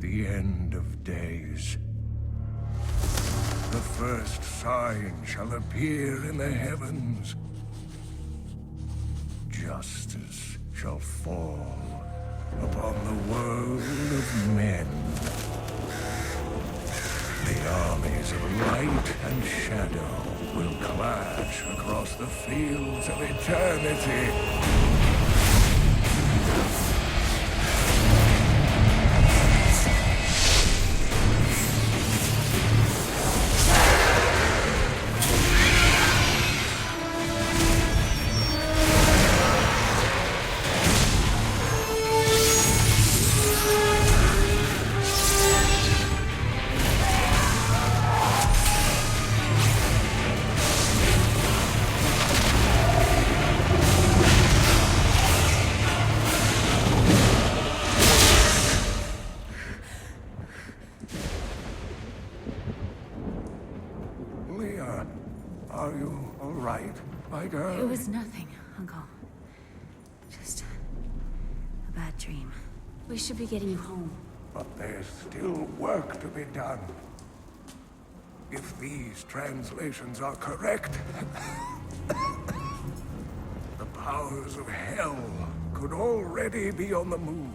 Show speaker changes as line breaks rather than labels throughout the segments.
the end of days. The first sign shall appear in the heavens. Justice shall fall upon the world of men. The armies of light and shadow will clash across the fields of eternity. Are you all right, my girl?
It was nothing, Uncle. Just a bad dream. We should be getting you home.
But there's still work to be done. If these translations are correct, the powers of hell could already be on the move.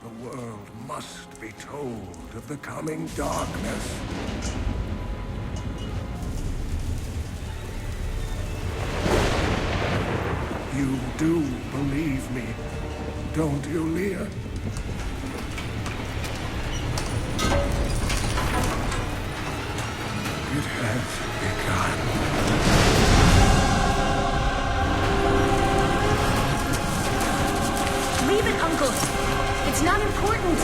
The world must be told of the coming darkness. You do believe me, don't you, Leah? It has begun.
Leave it, Uncle! It's not important!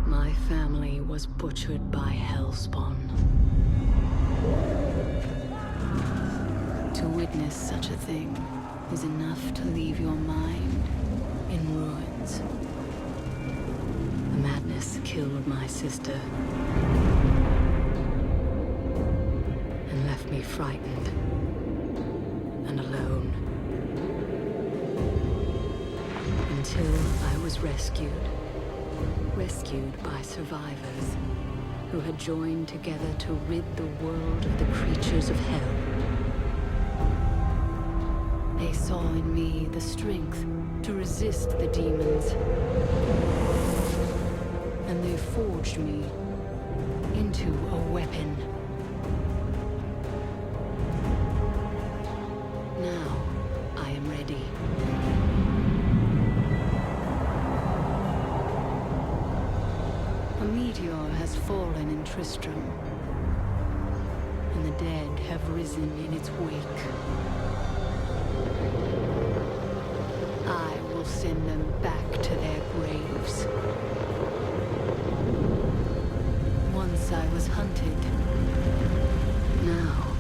My family was butchered by Hellspawn. To witness such a thing is enough to leave your mind in ruins. The madness killed my sister and left me frightened and alone. Until I was rescued by survivors who had joined together to rid the world of the creatures of hell. They saw in me the strength to resist the demons, and they forged me into a weapon. Now I am ready. A meteor has fallen in Tristram, and the dead have risen in its wake. I will send them back to their graves. Once I was hunted. Now,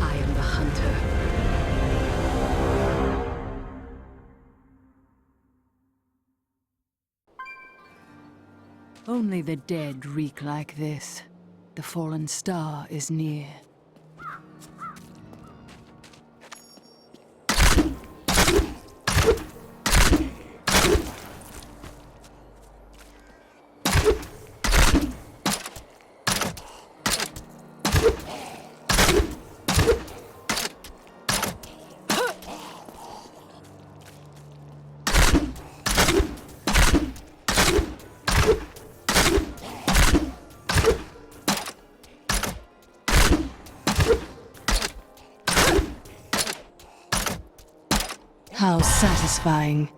I am the hunter. Only the dead reek like this. The fallen star is near. satisfying.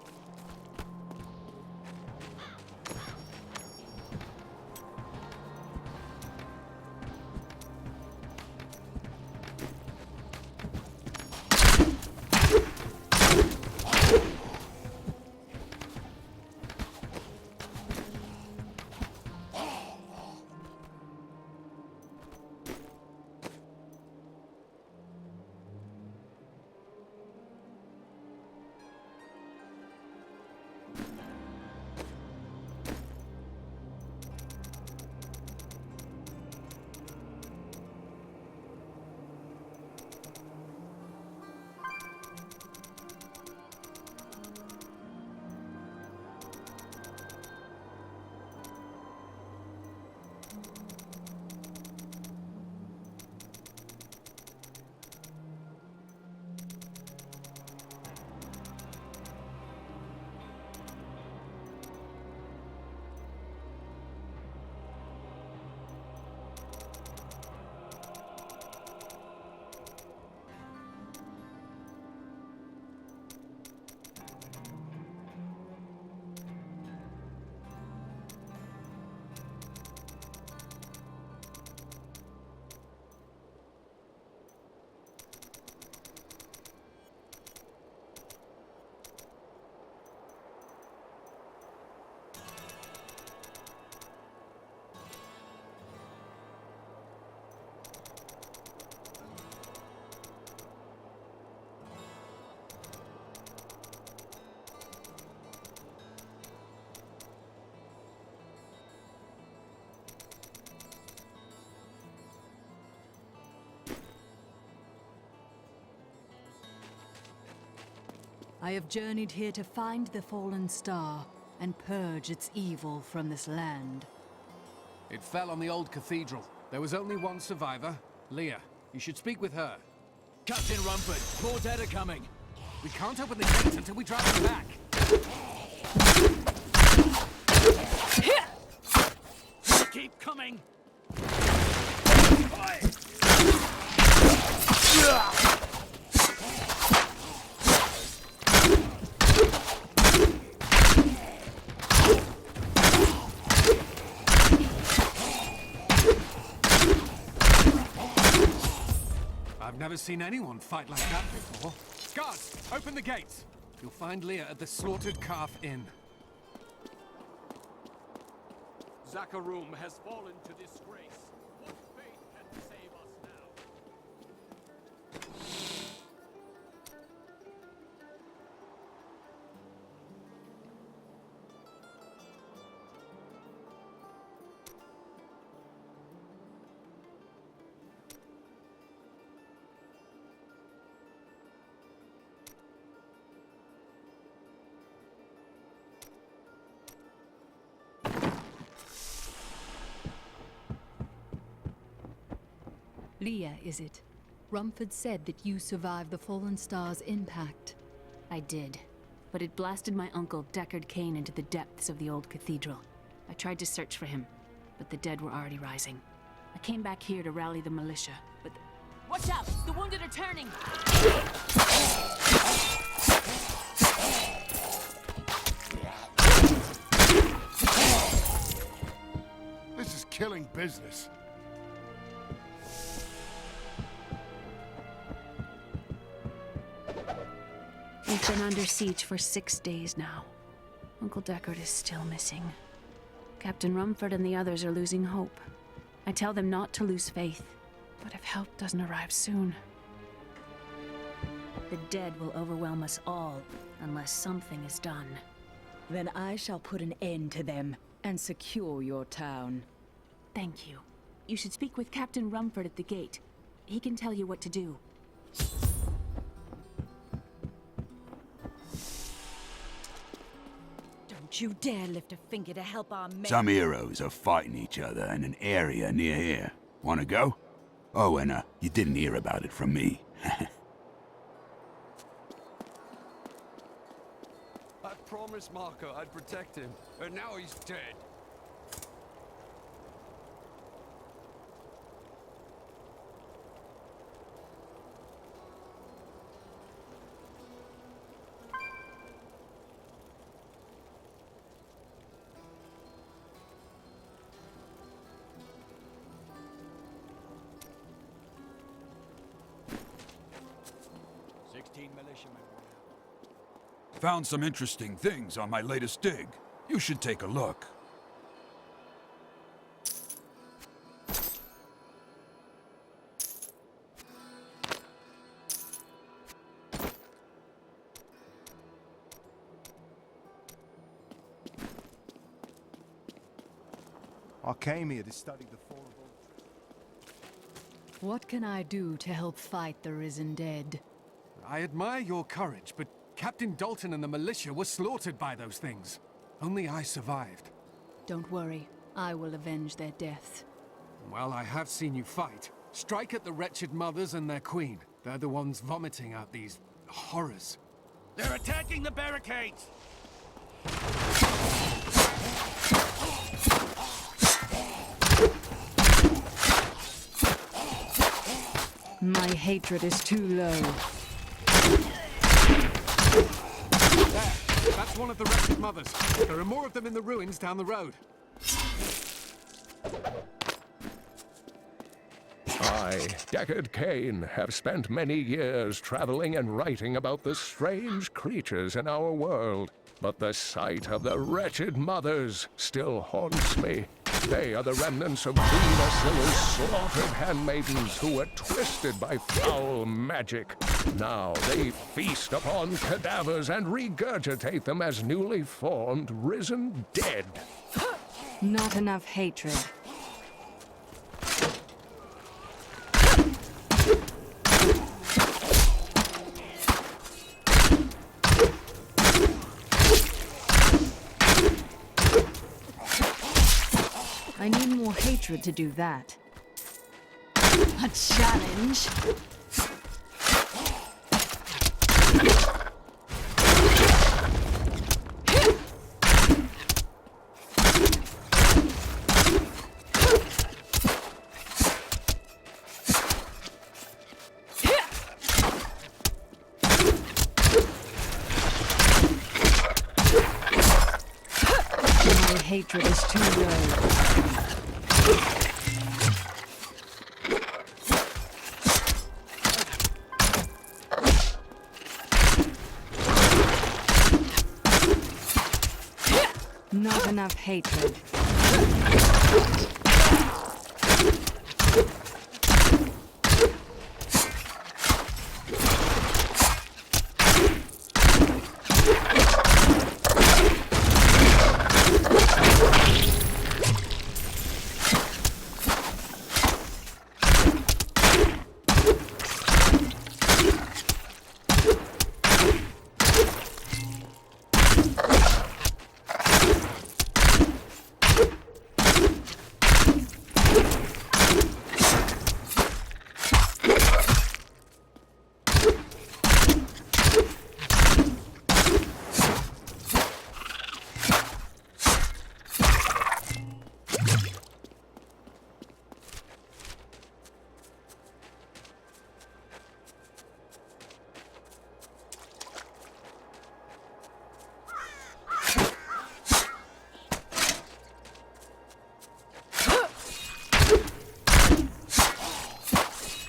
I have journeyed here to find the fallen star and purge its evil from this land.
It fell on the old cathedral. There was only one survivor, Leah. You should speak with her.
Captain Rumford, more dead are coming.
We can't open the gates until we drive them back.
Keep coming!
I've never seen anyone fight like that before. Guards, open the gates. You'll find Leah at the Slaughtered Calf Inn.
Zakharum has fallen to disgrace. What fate can save us now?
Leah, is it? Rumford said that you survived the fallen star's impact.
I did, but it blasted my uncle, Deckard Cain, into the depths of the old cathedral. I tried to search for him, but the dead were already rising. I came back here to rally the militia, but... Watch out! The wounded are turning!
This is killing business.
We've been under siege for 6 days now. Uncle Deckard is still missing. Captain Rumford and the others are losing hope. I tell them not to lose faith, but if help doesn't arrive soon, the dead will overwhelm us all unless something is done.
Then I shall put an end to them and secure your town.
Thank you. You should speak with Captain Rumford at the gate. He can tell you what to do.
Don't you dare lift a finger to help our men.
Some heroes are fighting each other in an area near here. Wanna go? Oh, and you didn't hear about it from me.
I promised Marco I'd protect him, and now he's dead.
Found some interesting things on my latest dig. You should take a look.
I came here to study the fall of all...
What can I do to help fight the risen dead?
I admire your courage, but Captain Dalton and the militia were slaughtered by those things. Only I survived.
Don't worry, I will avenge their deaths.
Well, I have seen you fight. Strike at the wretched mothers and their queen. They're the ones vomiting out these horrors.
They're attacking the barricades!
My hatred is too low.
There! That's one of the wretched mothers. There are more of them in the ruins down the road.
I, Deckard Cain, have spent many years traveling and writing about the strange creatures in our world. But the sight of the wretched mothers still haunts me. They are the remnants of Queen Asilla's slaughtered handmaidens who were twisted by foul magic. Now they feast upon cadavers and regurgitate them as newly formed, risen dead.
Not enough hatred. I need more hatred to do that. A challenge? My hatred is too low. Not enough hatred.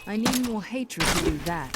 I need more hatred to do that.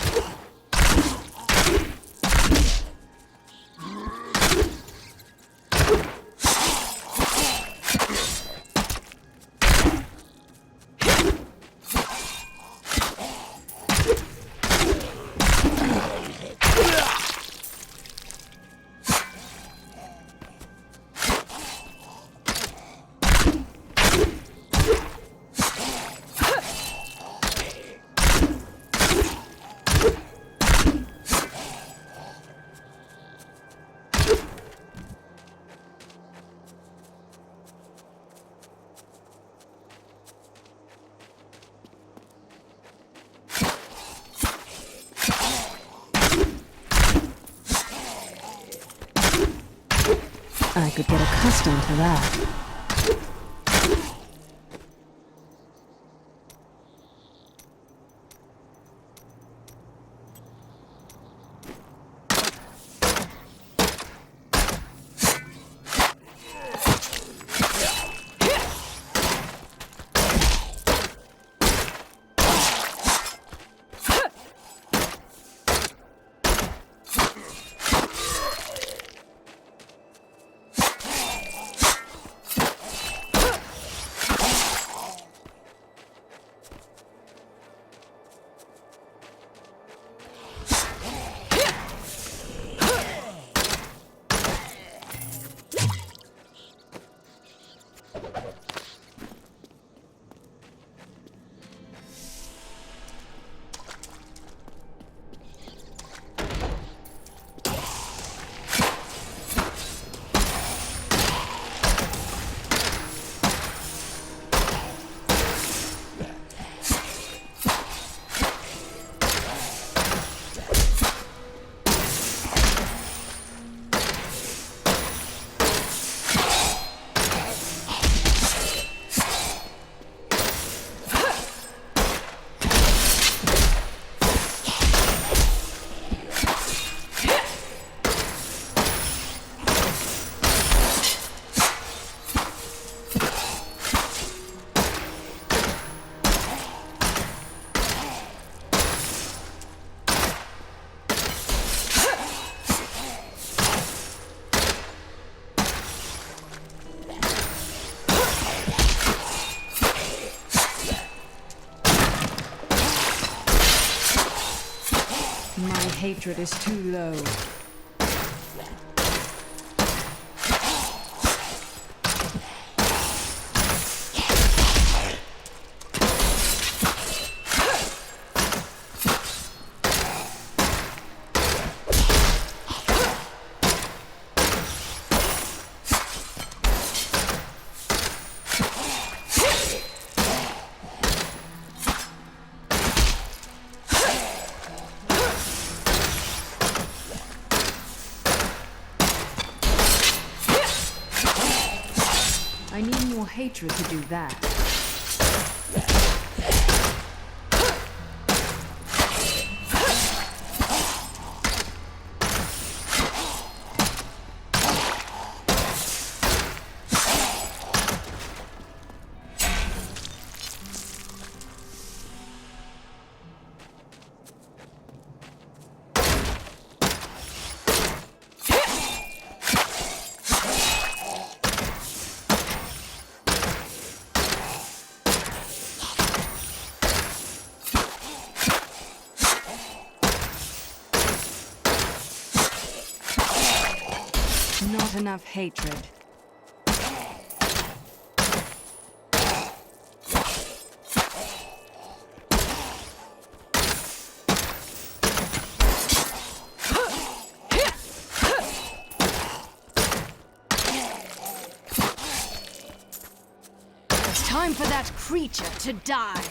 I could get accustomed to that. My hatred is too low. I need more hatred to do that. Not enough hatred. It's time for that creature to die.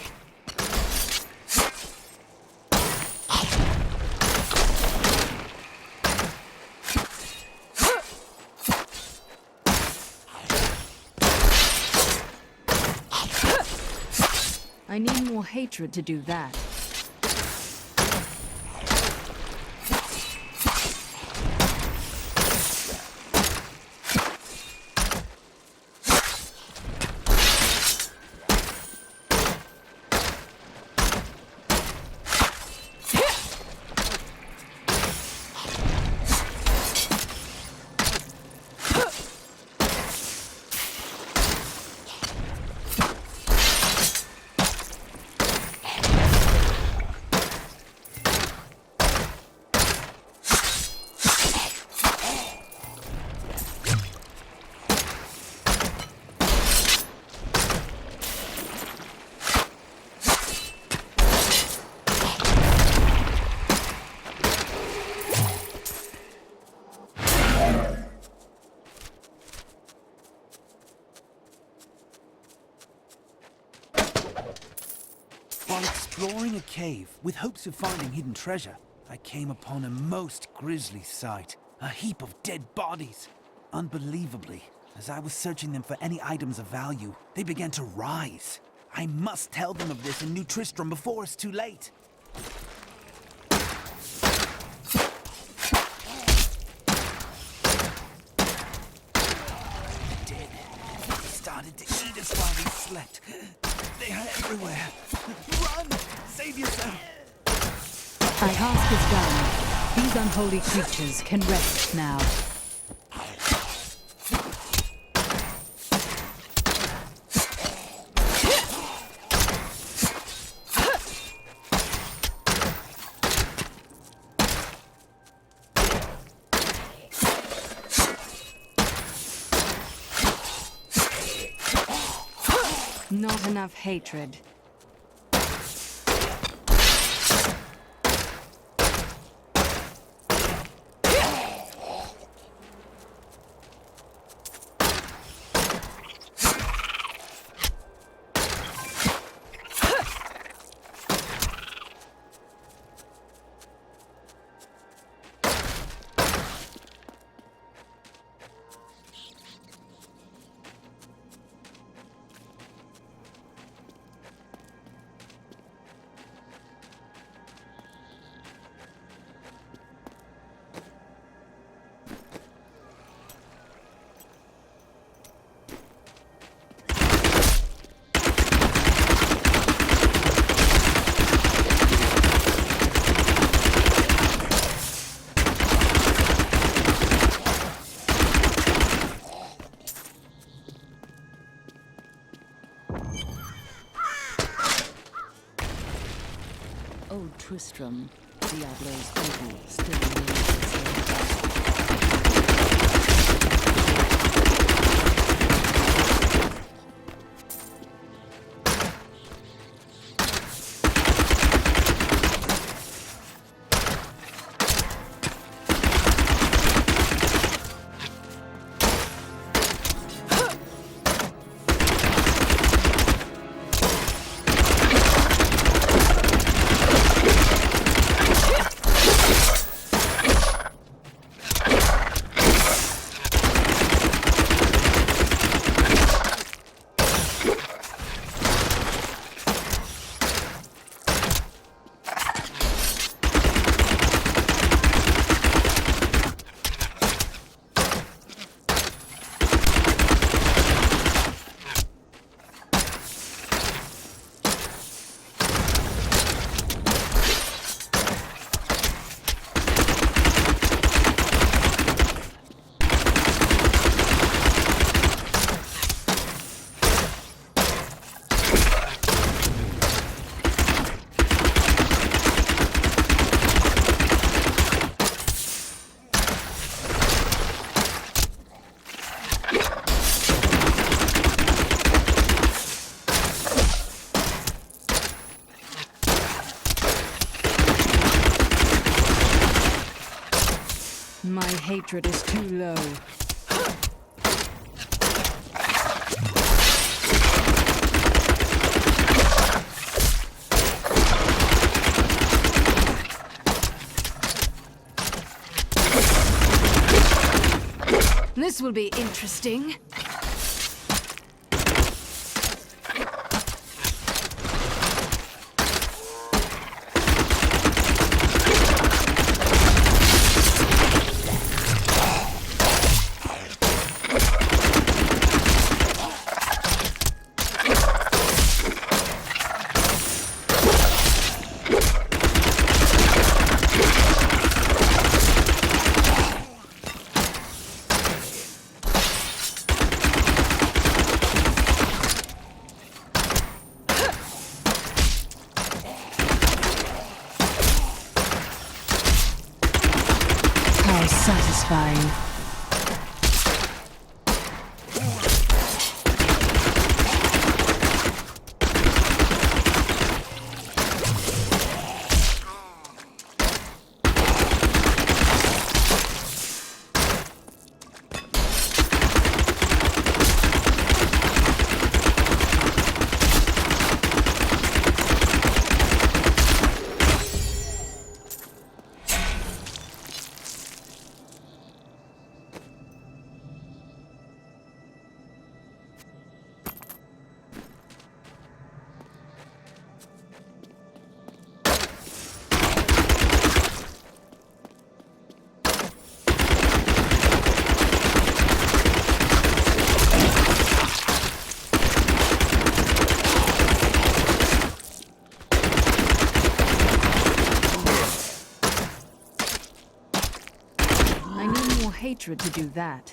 I need more hatred to do that.
While exploring a cave with hopes of finding hidden treasure, I came upon a most grisly sight. A heap of dead bodies. Unbelievably, as I was searching them for any items of value, they began to rise. I must tell them of this in New Tristram before it's too late. Dead. They started to eat us while we slept. They are everywhere. Run! Save yourself!
My task is done. These unholy creatures can rest now. Not enough hatred.
Old Tristram, Diablo's uncle, still lives.
My hatred is too low. This will be interesting. How satisfying. I need more hatred to do that.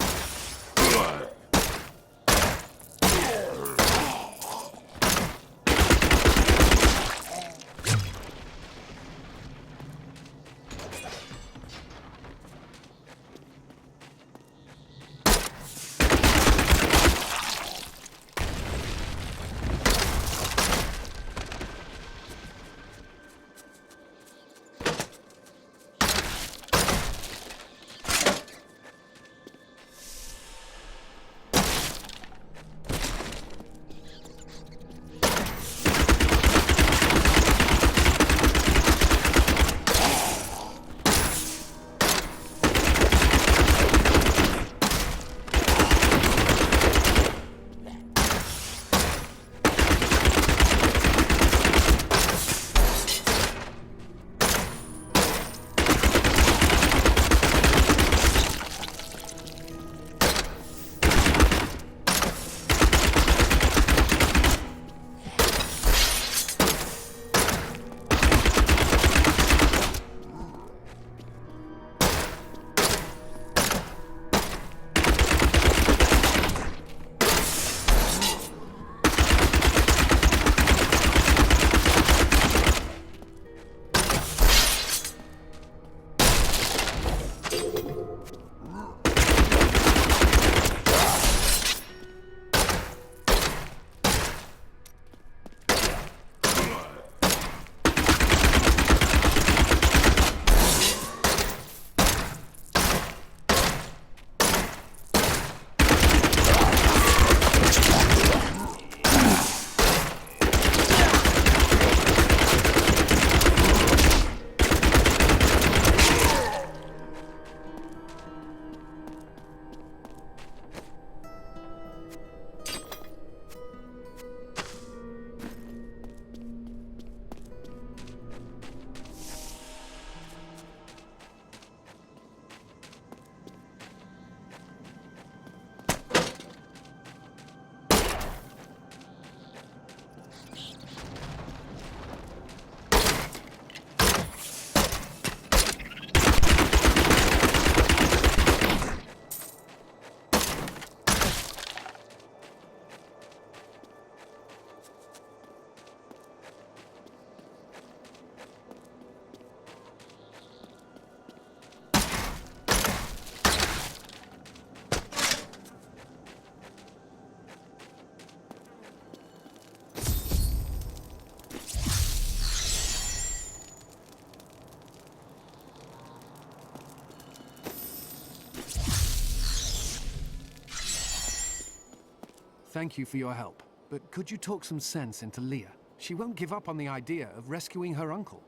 Thank you for your help. But could you talk some sense into Leah? She won't give up on the idea of rescuing her uncle.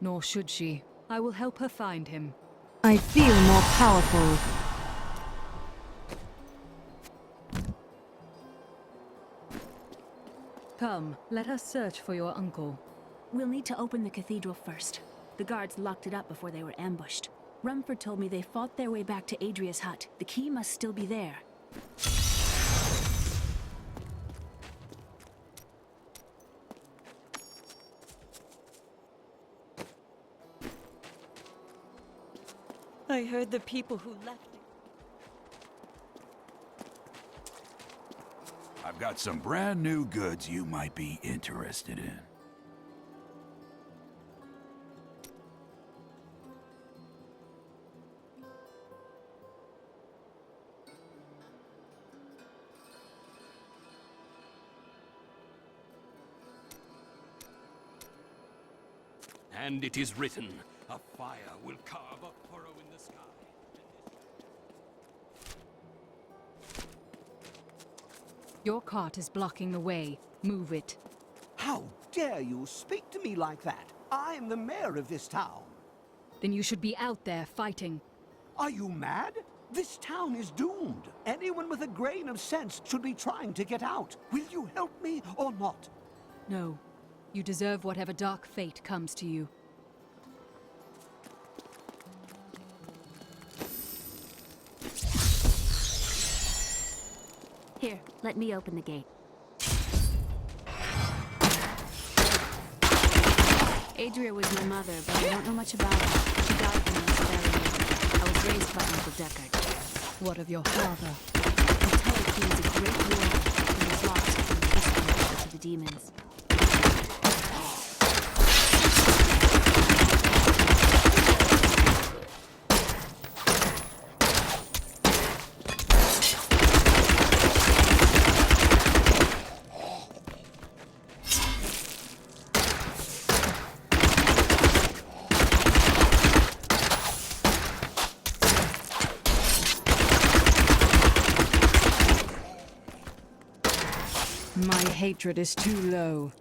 Nor should she. I will help her find him. I feel more powerful. Come, let us search for your uncle.
We'll need to open the cathedral first. The guards locked it up before they were ambushed. Rumford told me they fought their way back to Adria's hut. The key must still be there.
I heard the people who left it.
I've got some brand new goods you might be interested in.
And it is written, a fire will carve a furrow in the sky.
Your cart is blocking the way. Move it.
How dare you speak to me like that? I am the mayor of this town.
Then you should be out there fighting.
Are you mad? This town is doomed. Anyone with a grain of sense should be trying to get out. Will you help me or not?
No. You deserve whatever dark fate comes to you.
Here, let me open the gate. Adria was my mother, but I don't know much about her. She died when I was very young. I was raised by Uncle Deckard.
What of your father?
I tell you he was a great warrior. He was lost from the peaceful to the demons.
My hatred is too low.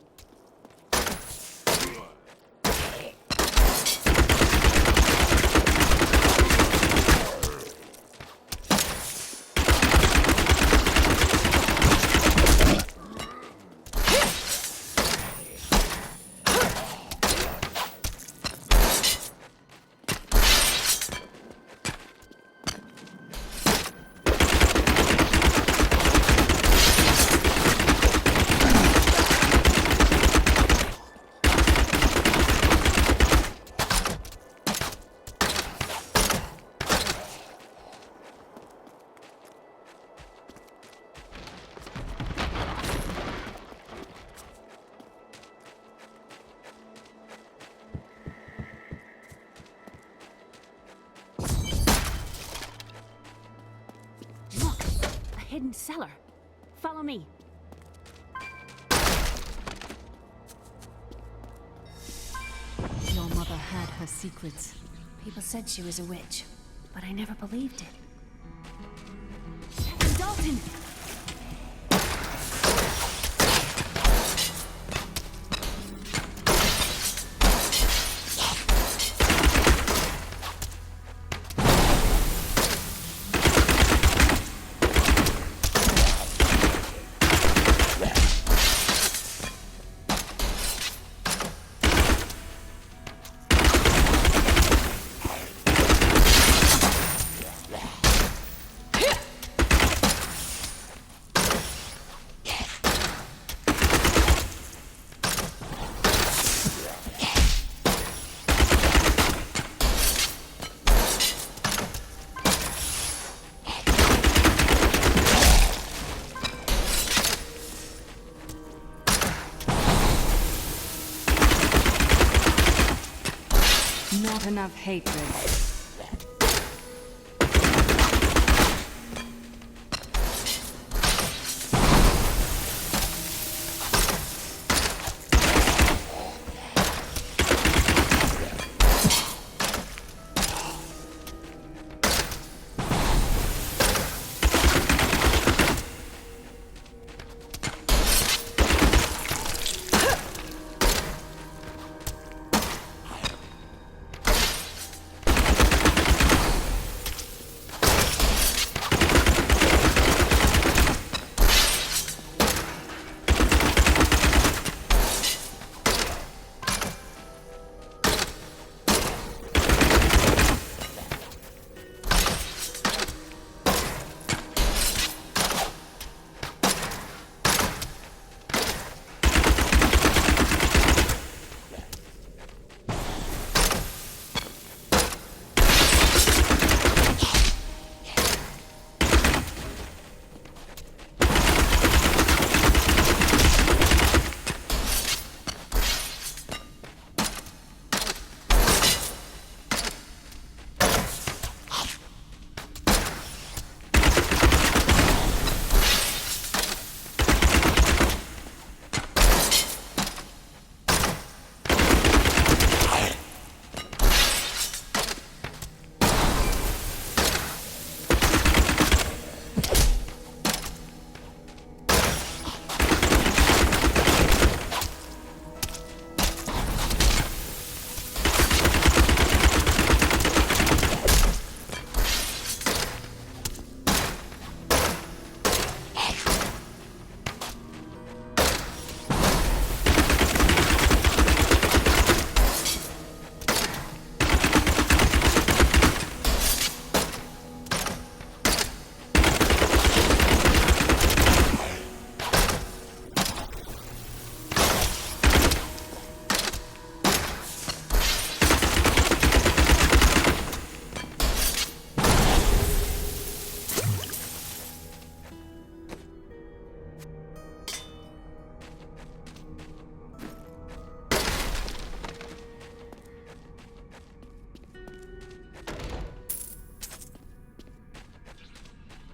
Hidden cellar. Follow me.
Your mother had her secrets.
People said she was a witch, but I never believed it. Dalton!
Not enough hatred.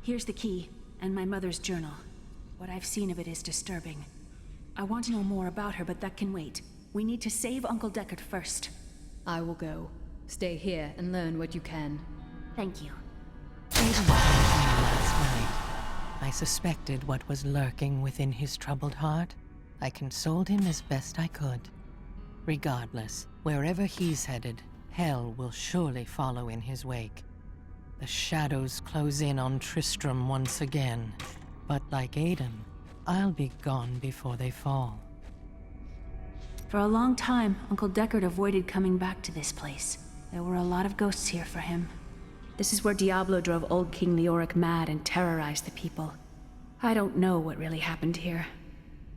Here's the key, and my mother's journal. What I've seen of it is disturbing. I want to know more about her, but that can wait. We need to save Uncle Deckard first.
I will go. Stay here and learn what you can.
Thank you.
Aiden came last night. I suspected what was lurking within his troubled heart. I consoled him as best I could. Regardless, wherever he's headed, hell will surely follow in his wake. The shadows close in on Tristram once again. But like Aiden, I'll be gone before they fall.
For a long time, Uncle Deckard avoided coming back to this place. There were a lot of ghosts here for him. This is where Diablo drove old King Leoric mad and terrorized the people. I don't know what really happened here,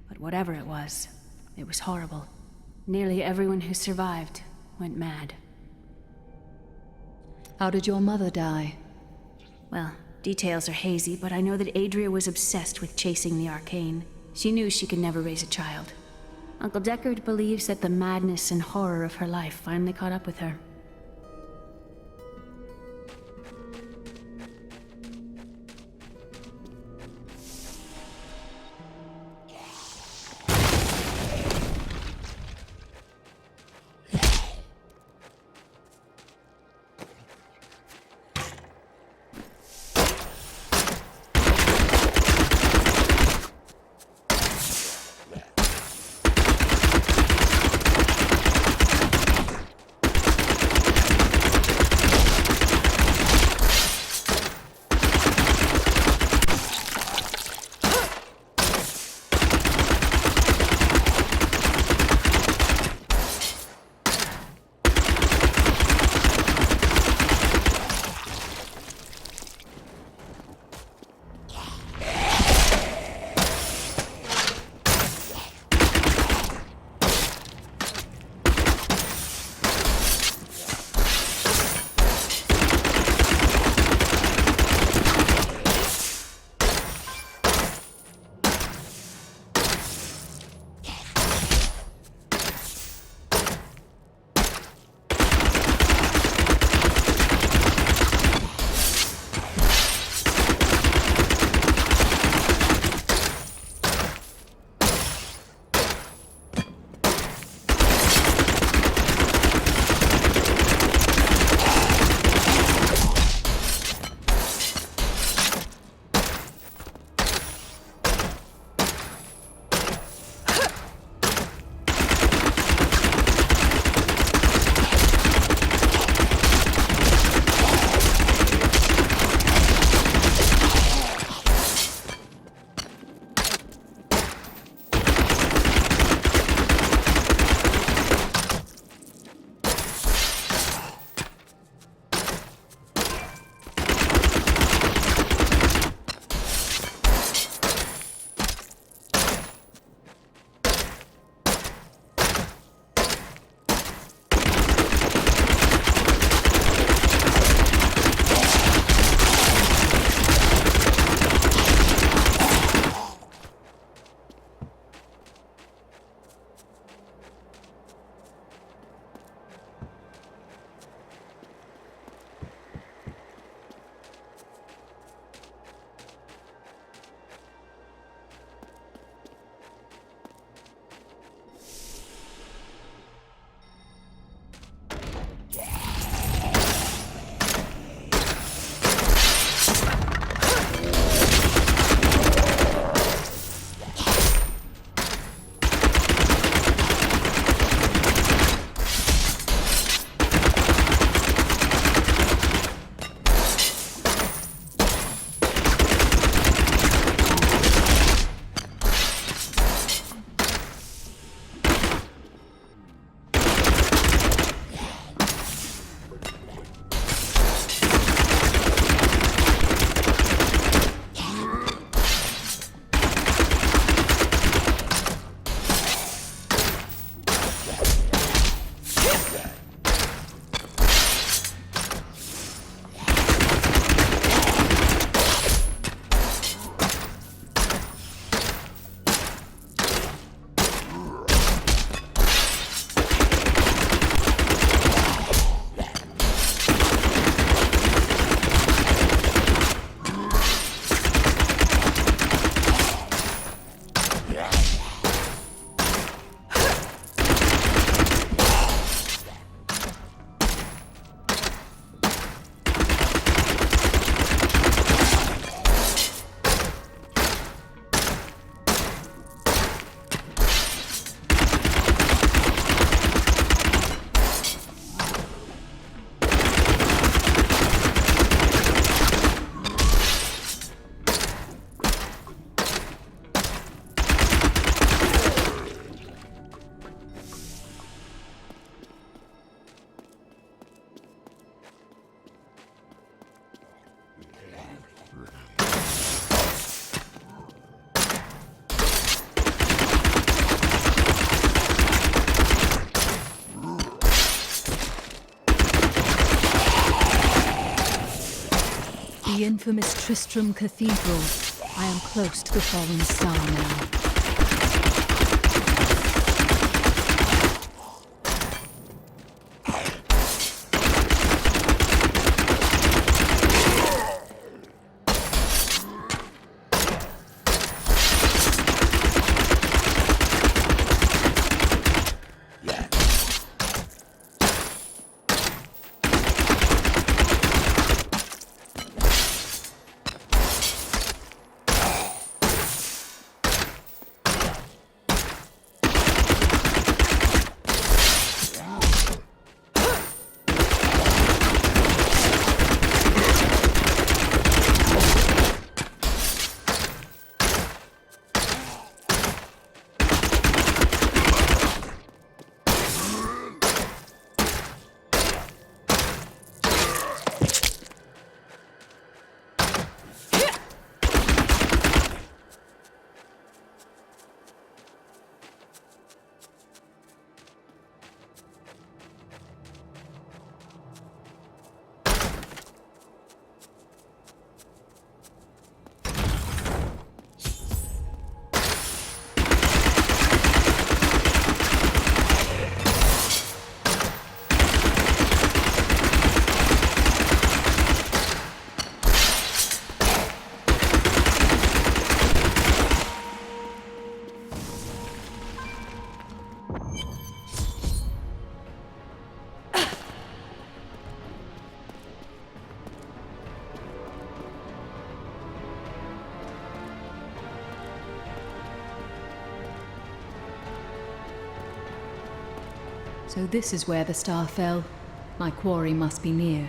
but whatever it was horrible. Nearly everyone who survived went mad.
How did your mother die?
Well, details are hazy, but I know that Adria was obsessed with chasing the arcane. She knew she could never raise a child. Uncle Deckard believes that the madness and horror of her life finally caught up with her.
The infamous Tristram Cathedral. I am close to the fallen star now.
So this is where the star fell. My quarry must be near.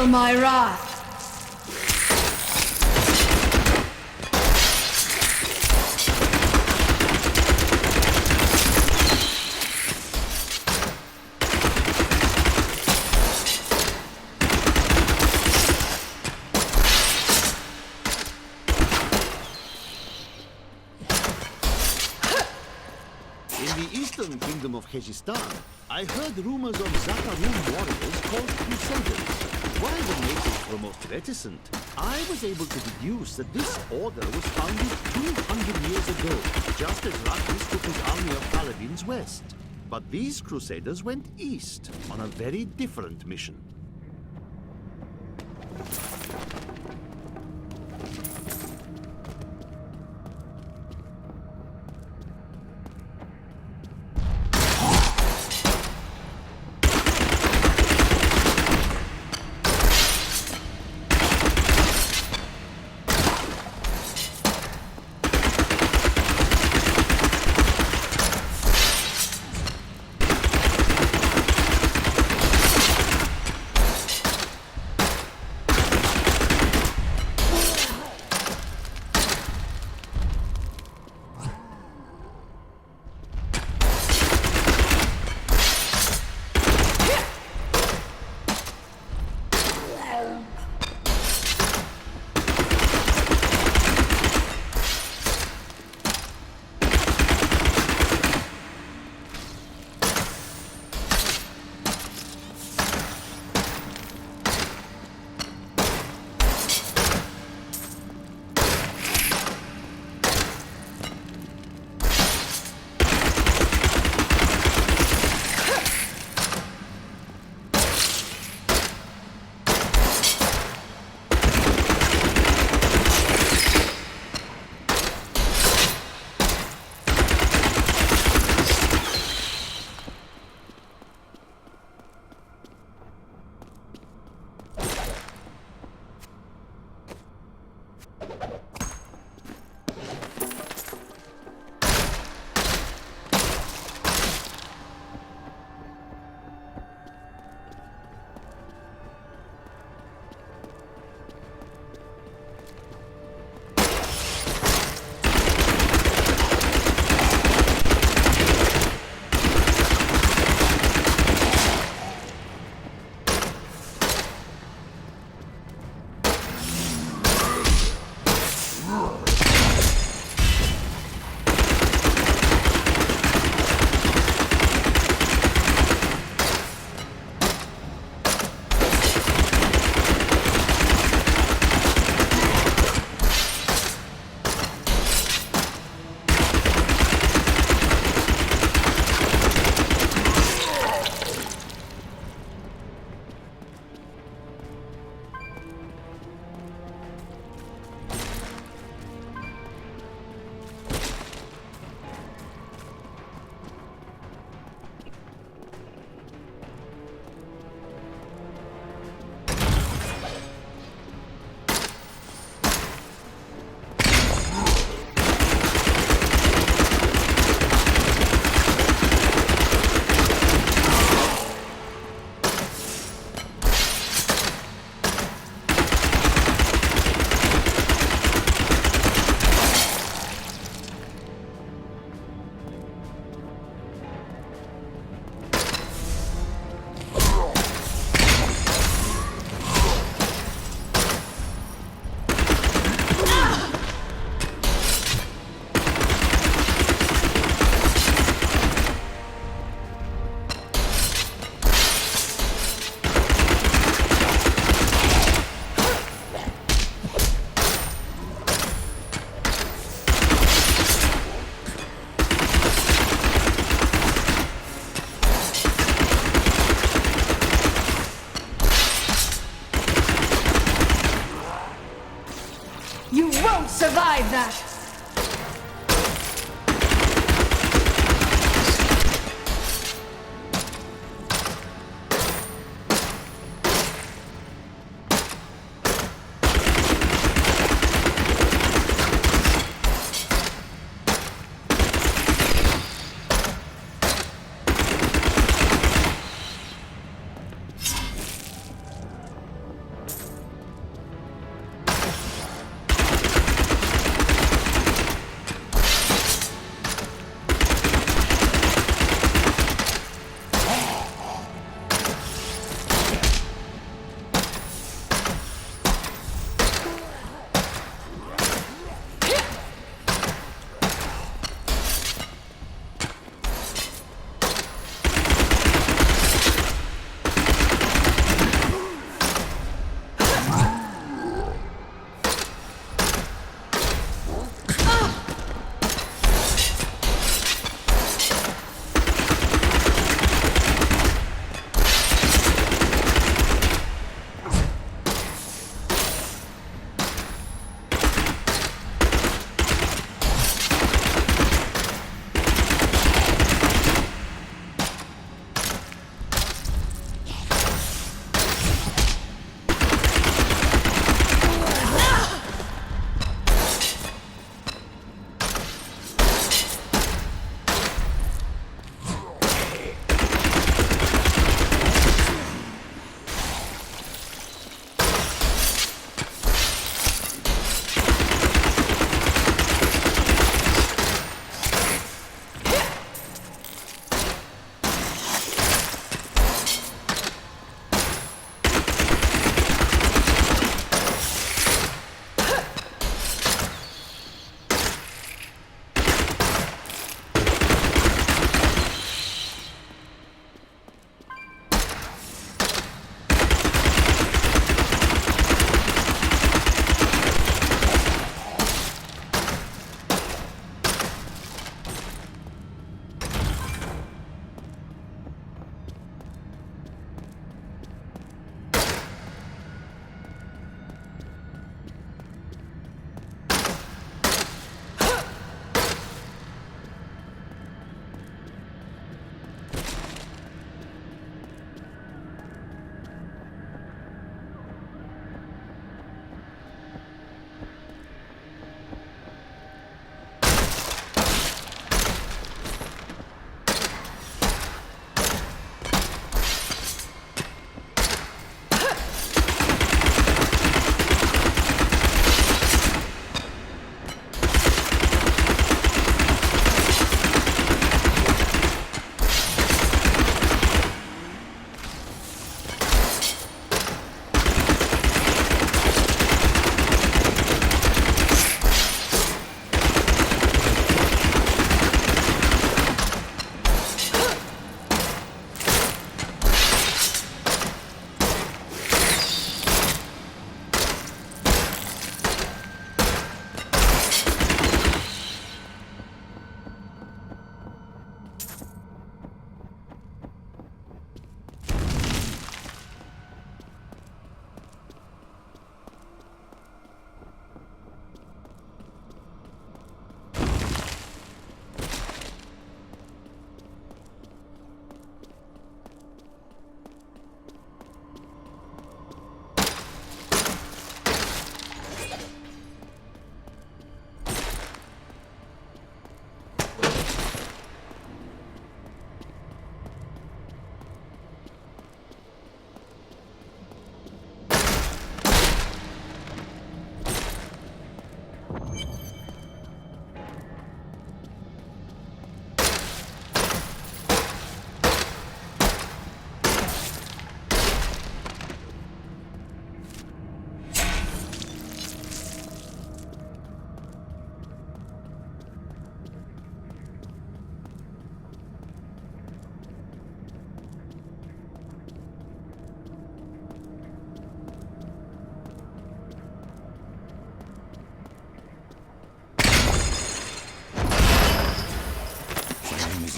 Feel my wrath.
In the eastern kingdom of Khezistan, I heard rumors of Zakarum warriors called Crusaders. While the natives were most reticent, I was able to deduce that this order was founded 200 years ago, just as Rakis took his army of paladins west. But these Crusaders went east on a very different mission.
Survive that!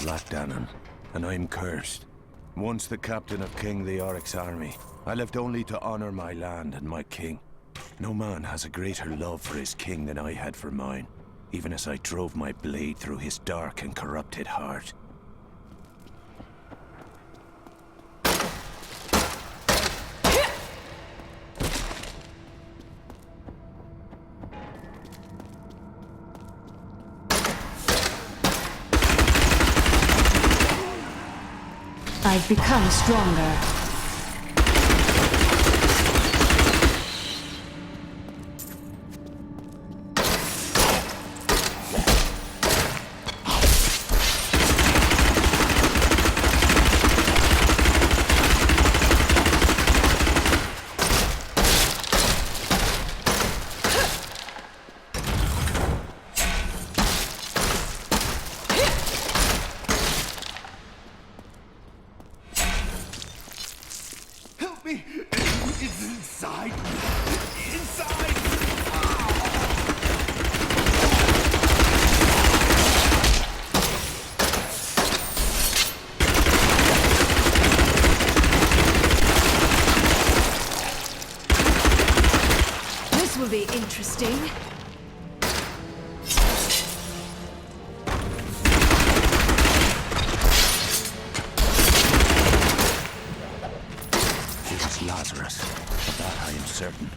Lachdanon, and I'm cursed. Once the captain of King Leoric's army, I lived only to honor my land and my king. No man has a greater love for his king than I had for mine, even as I drove my blade through his dark and corrupted heart.
I've become stronger.
Will be interesting.
It was Lazarus. Of that I am certain.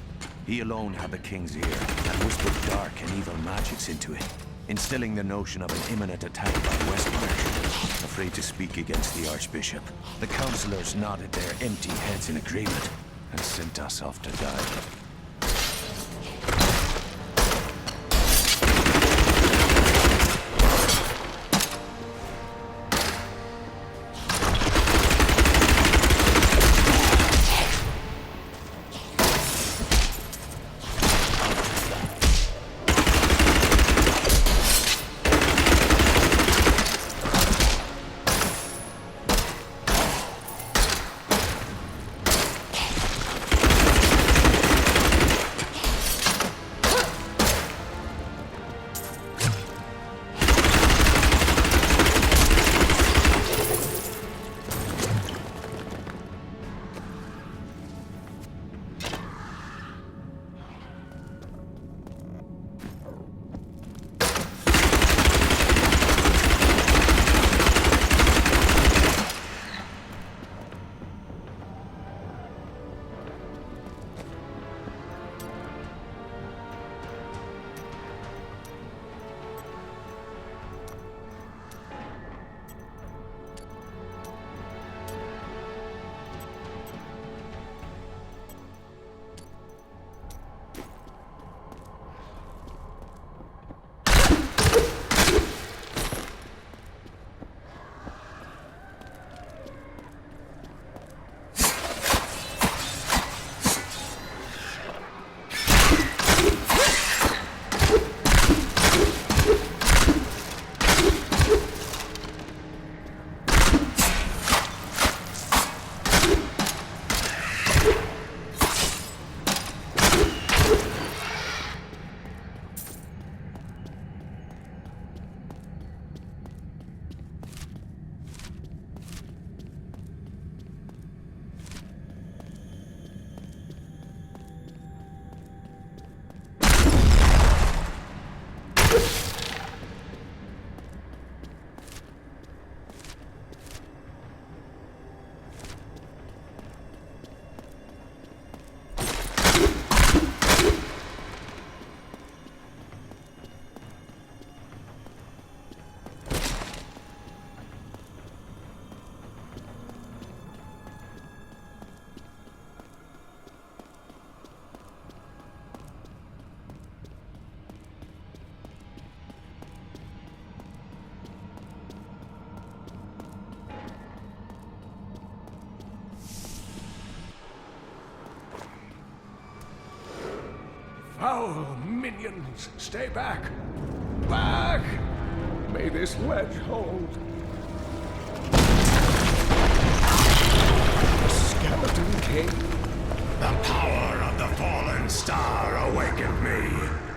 He alone had the king's ear and whispered dark and evil magics into it, instilling the notion of an imminent attack by Westmarch. Afraid to speak against the Archbishop, the councillors nodded their empty heads in agreement and sent us off to die.
Foul minions, stay back! Back! May this ledge hold. Skeleton King.
The power of the fallen star awakened me,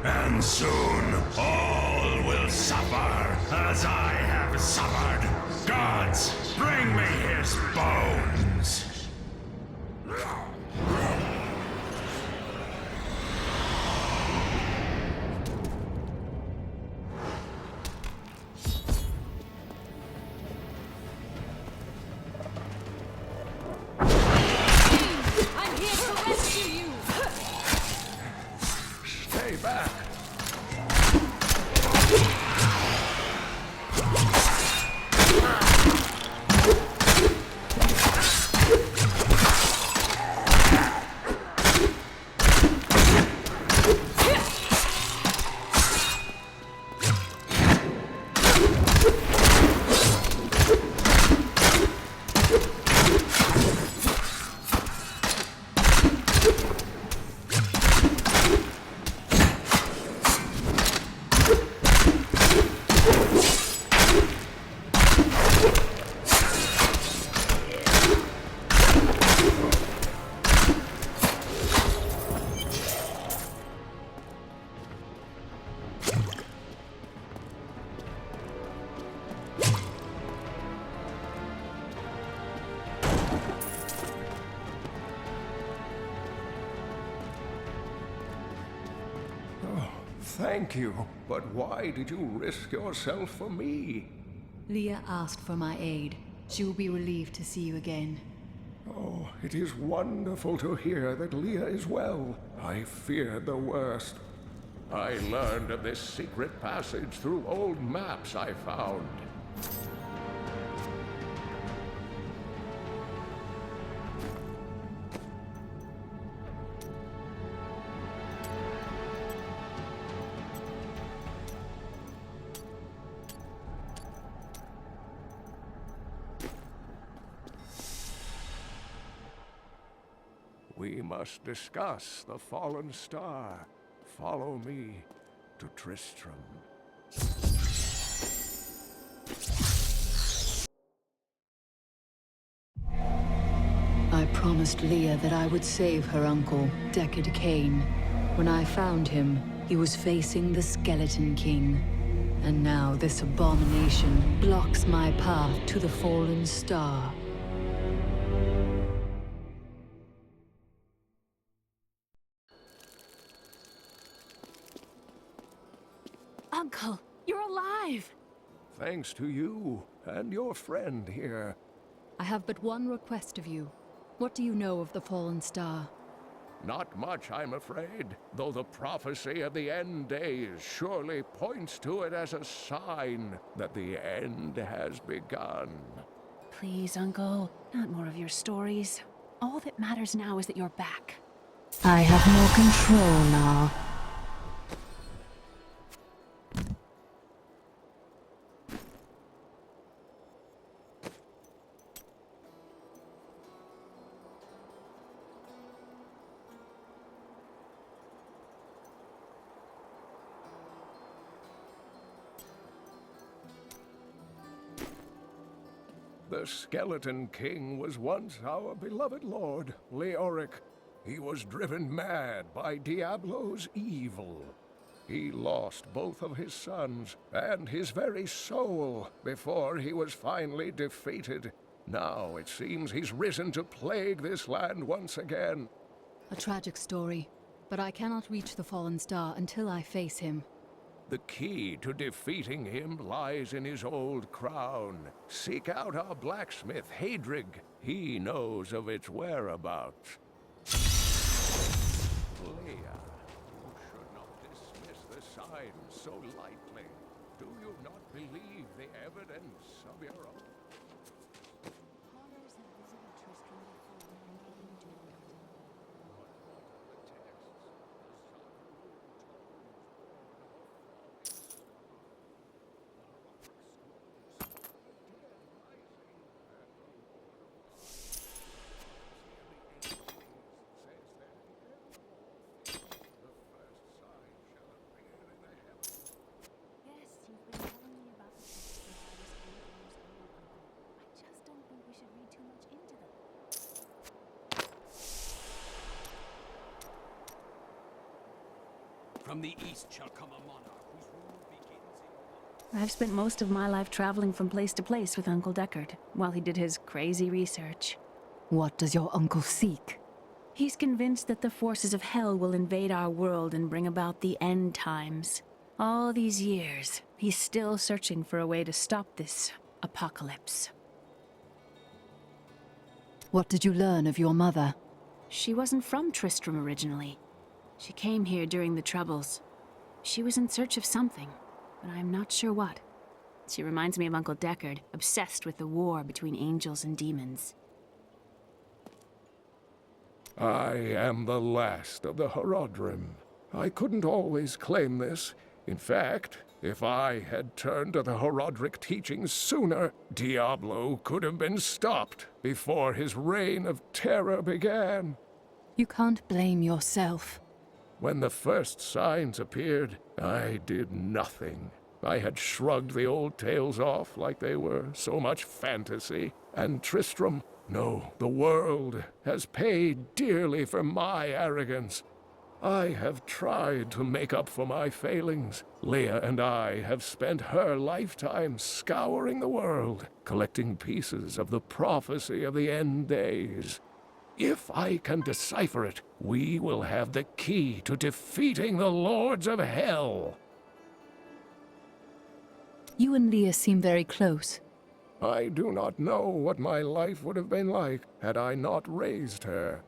and soon all will suffer as I have suffered. his bones.
I'm here to rescue you!
Stay back. Thank you, but why did you risk yourself for me?
Leah asked for my aid. She will be relieved to see you again.
Oh, it is wonderful to hear that Leah is well. I feared the worst. I learned of this secret passage through old maps I found. We must discuss the fallen star. Follow me to Tristram.
I promised Leah that I would save her uncle, Deckard Cain. When I found him, he was facing the Skeleton King. And now this abomination blocks my path to the fallen star.
Uncle, you're alive!
Thanks to you and your friend here.
I have but one request of you. What do you know of the fallen star?
Not much, I'm afraid, though the prophecy of the end days surely points to it as a sign that the end has begun.
Please, Uncle, not more of your stories. All that matters now is that you're back.
I have more control now.
The Skeleton King was once our beloved lord, Leoric. He was driven mad by Diablo's evil. He lost both of his sons and his very soul before he was finally defeated. Now it seems he's risen to plague this land once again.
A tragic story, but I cannot reach the fallen star until I face him.
The key to defeating him lies in his old crown. Seek out our blacksmith, Hadrig. He knows of its whereabouts. Leah, you should not dismiss the signs so lightly. Do you not believe the evidence of your own?
From the east shall come a monarch whose rule begins in light.
I've spent most of my life traveling from place to place with Uncle Deckard, while he did his crazy research.
What does your uncle seek?
He's convinced that the forces of hell will invade our world and bring about the end times. All these years, he's still searching for a way to stop this apocalypse.
What did you learn of your mother?
She wasn't from Tristram originally. She came here during the Troubles. She was in search of something, but I'm not sure what. She reminds me of Uncle Deckard, obsessed with the war between angels and demons.
I am the last of the Horodrim. I couldn't always claim this. In fact, if I had turned to the Horodric teachings sooner, Diablo could have been stopped before his reign of terror began.
You can't blame yourself.
When the first signs appeared, I did nothing. I had shrugged the old tales off like they were so much fantasy, and Tristram, no, the world, has paid dearly for my arrogance. I have tried to make up for my failings. Leah and I have spent her lifetime scouring the world, collecting pieces of the prophecy of the end days. If I can decipher it, we will have the key to defeating the Lords of Hell.
You and Leah seem very close.
I do not know what my life would have been like had I not raised her.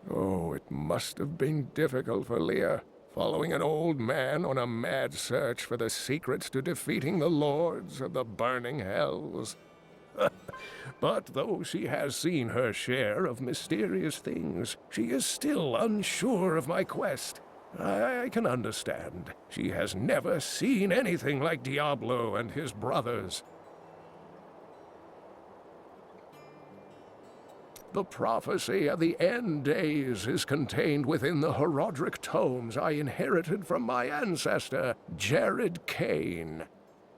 Oh, it must have been difficult for Leah, following an old man on a mad search for the secrets to defeating the Lords of the burning hells. But though she has seen her share of mysterious things, she is still unsure of my quest. I can understand. She has never seen anything like Diablo and his brothers. The prophecy of the end days is contained within the Horodric tomes I inherited from my ancestor, Jared Kane.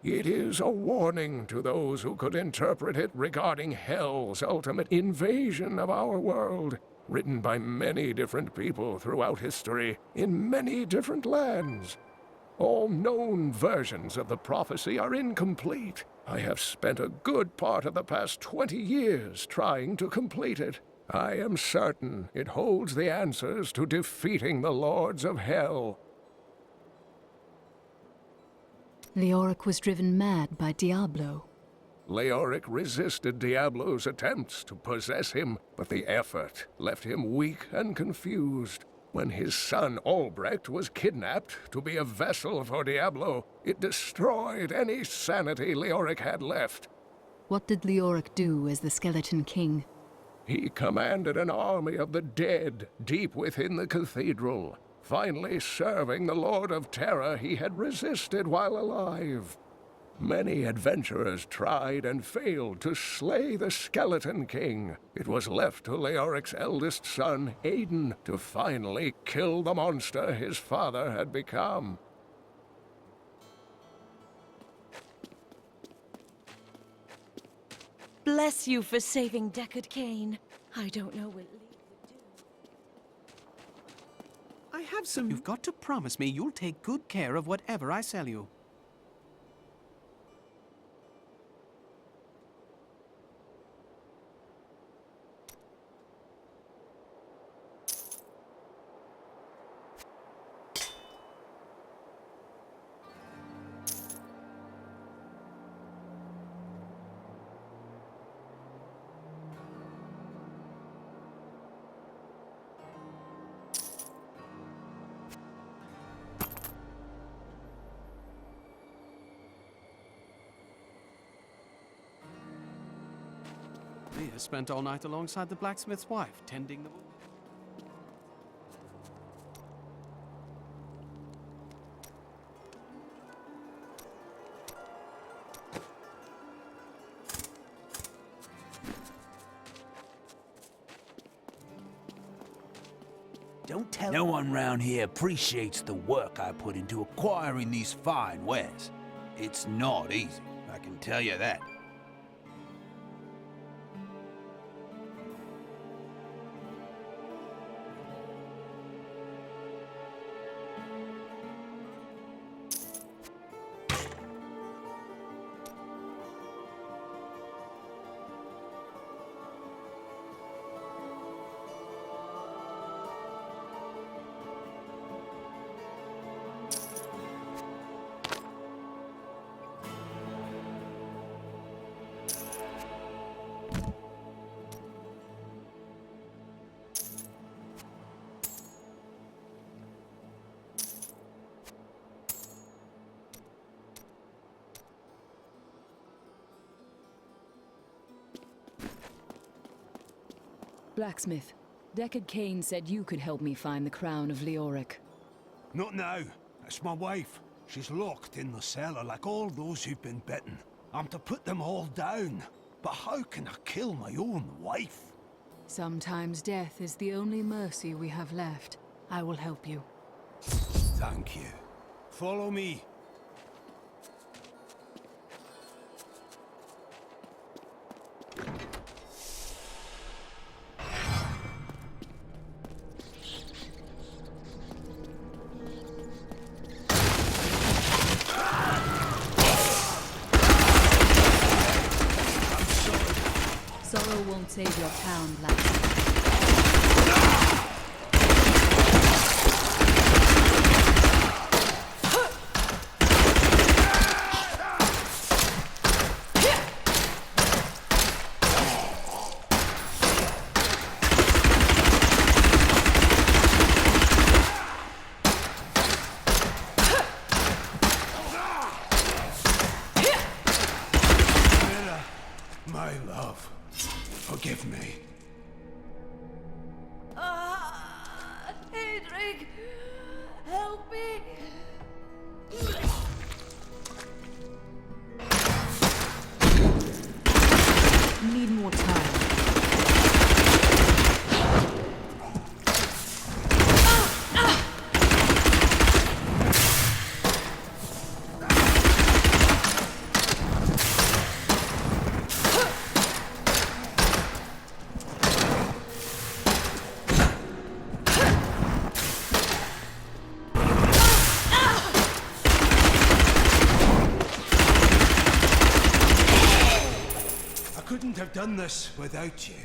It is a warning to those who could interpret it regarding Hell's ultimate invasion of our world, written by many different people throughout history, in many different lands. All known versions of the prophecy are incomplete. I have spent a good part of the past 20 years trying to complete it. I am certain it holds the answers to defeating the Lords of Hell.
Leoric was driven mad by Diablo.
Leoric resisted Diablo's attempts to possess him, but the effort left him weak and confused. When his son Albrecht was kidnapped to be a vessel for Diablo, it destroyed any sanity Leoric had left.
What did Leoric do as the Skeleton King?
He commanded an army of the dead deep within the cathedral, finally serving the Lord of Terror he had resisted while alive. Many adventurers tried and failed to slay the Skeleton King. It was left to Leoric's eldest son, Aiden, to finally kill the monster his father had become.
Bless you for saving Deckard Cain. I don't know what Lee would do.
I have some... You've got to promise me you'll take good care of whatever I sell you. Leah spent all night alongside the blacksmith's wife, tending the wound.
Don't tell... No one round here appreciates the work I put into acquiring these fine wares. It's not easy, I can tell you that.
Blacksmith, Deckard Cain said you could help me find the crown of Leoric.
Not now. It's my wife. She's locked in the cellar like all those who've been bitten. I'm to put them all down. But how can I kill my own wife?
Sometimes death is the only mercy we have left. I will help you.
Thank you. Follow me.
Sorrow won't save your town, Blacksmith.
My love, forgive me.
Hedrig, help me.
Need more time.
Couldn't have done this without you.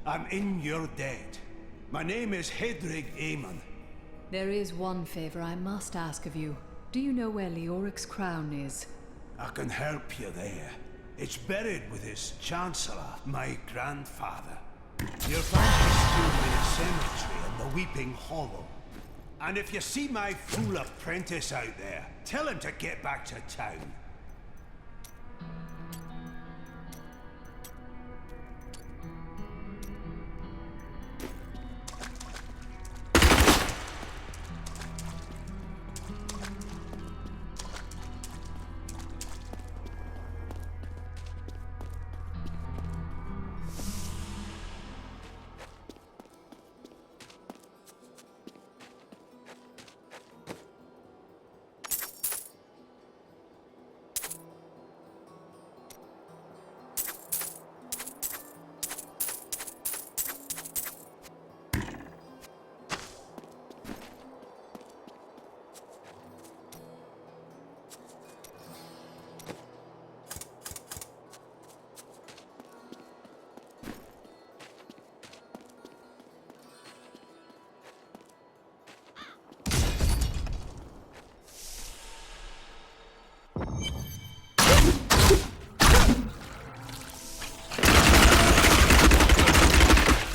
I'm in your debt. My name is Hedrig Aemon.
There is one favor I must ask of you. Do you know where Leoric's crown is?
I can help you there. It's buried with his chancellor, my grandfather. You'll find his tomb in a cemetery in the Weeping Hollow. And if you see my fool apprentice out there, tell him to get back to town.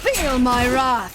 Feel my wrath!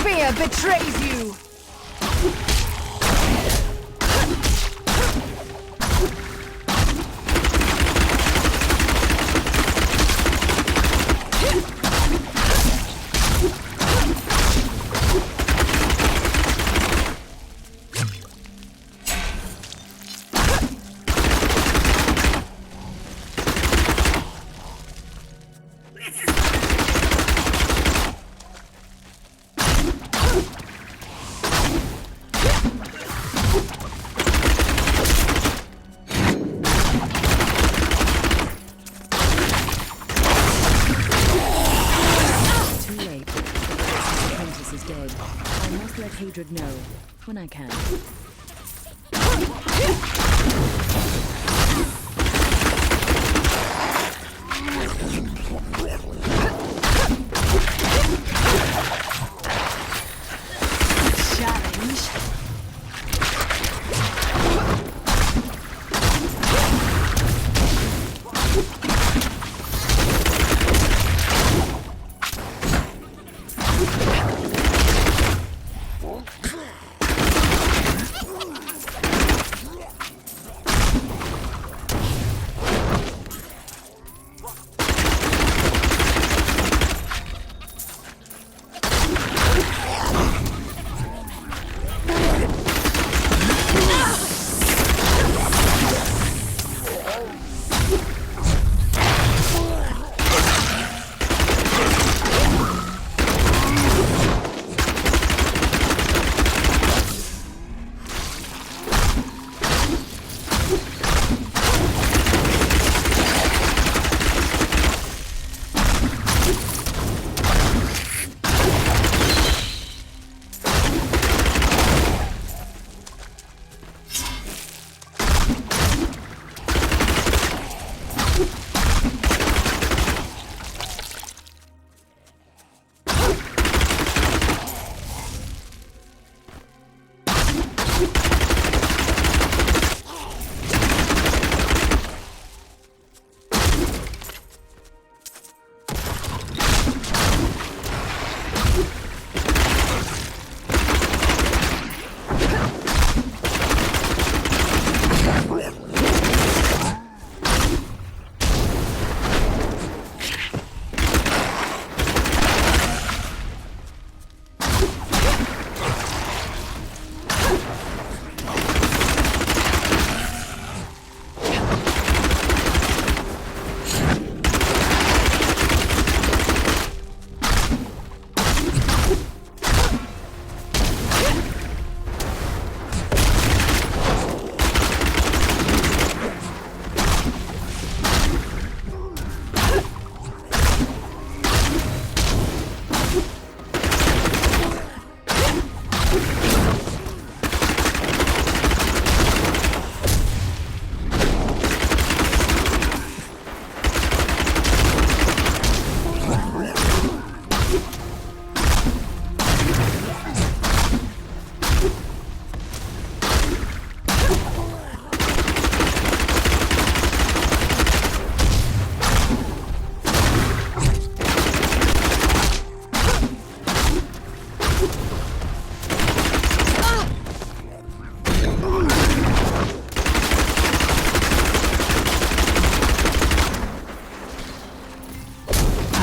Fear betrays you!
Hadrid know when I can.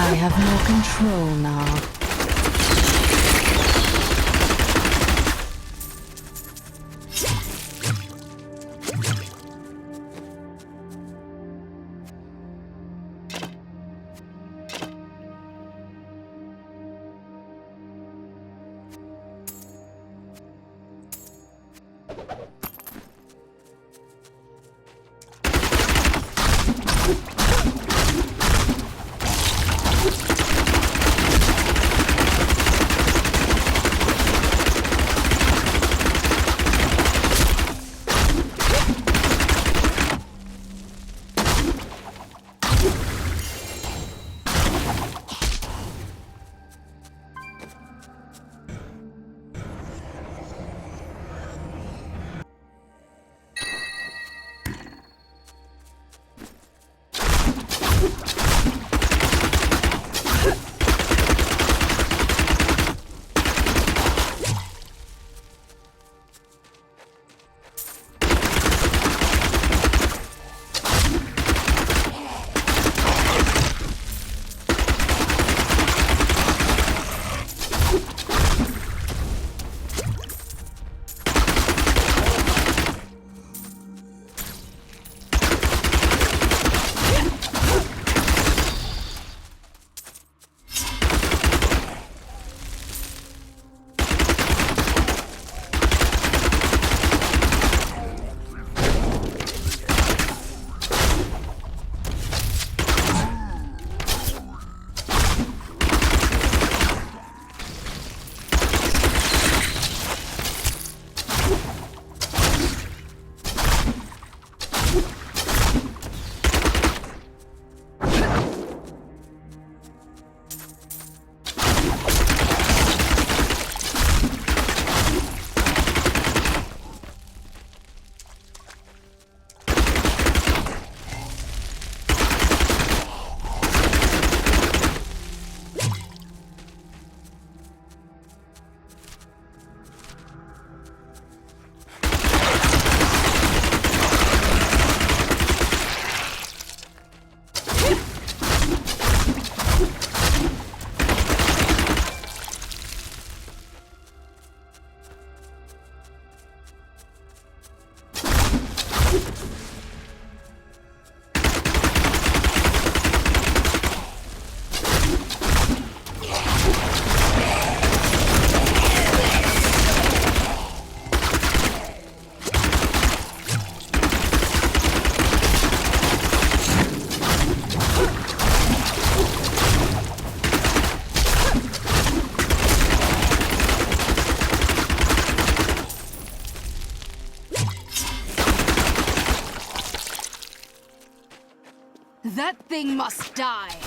I have no control now.
thing must die!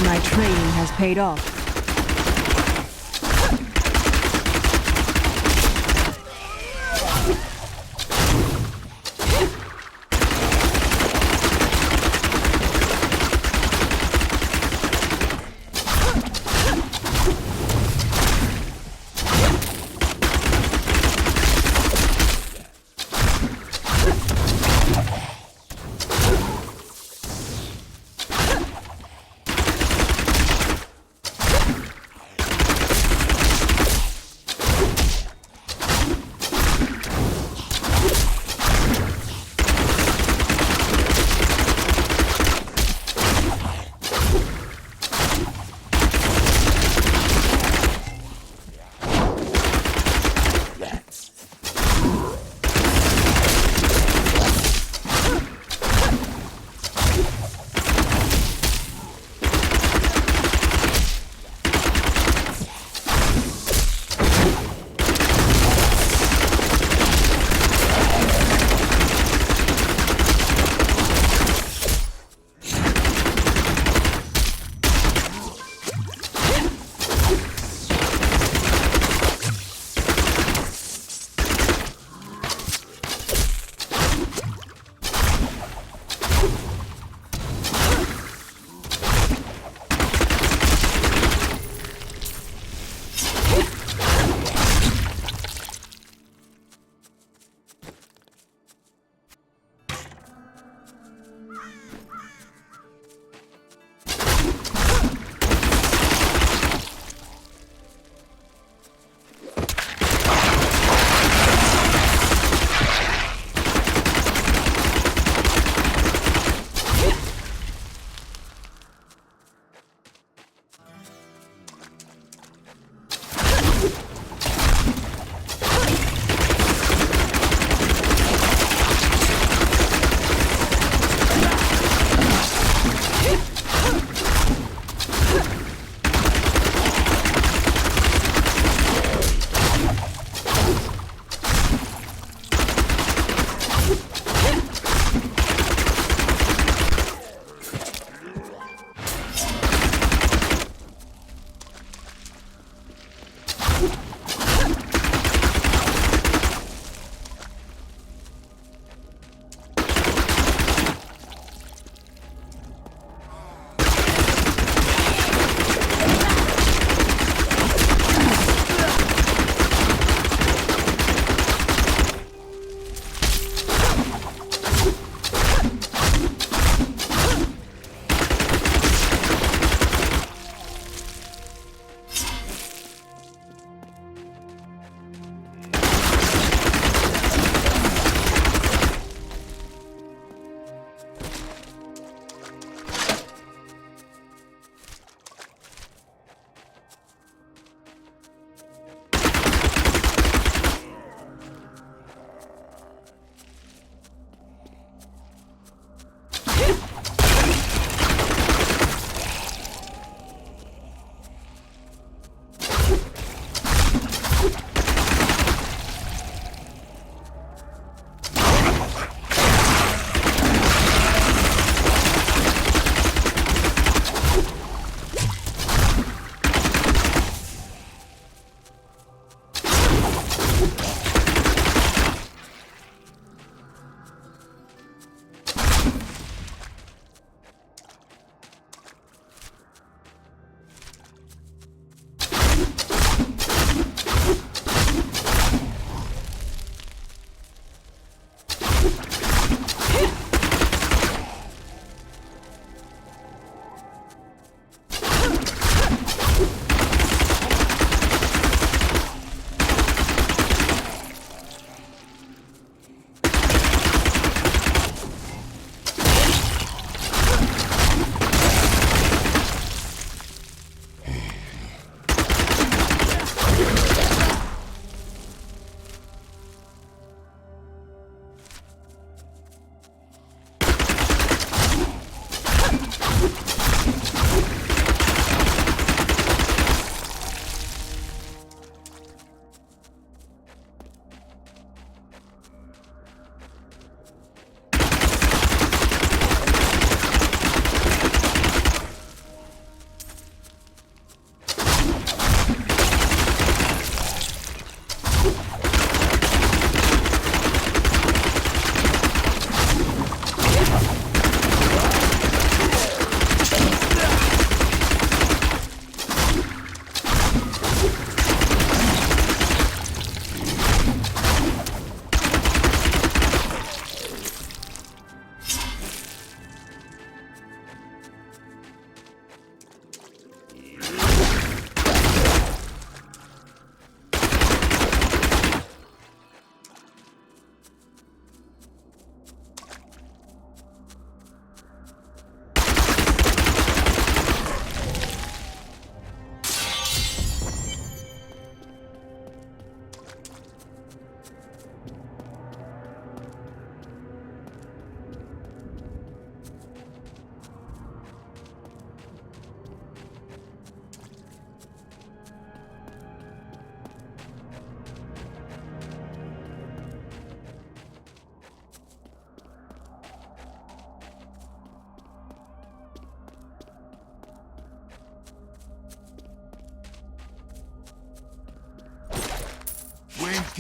My training has paid off.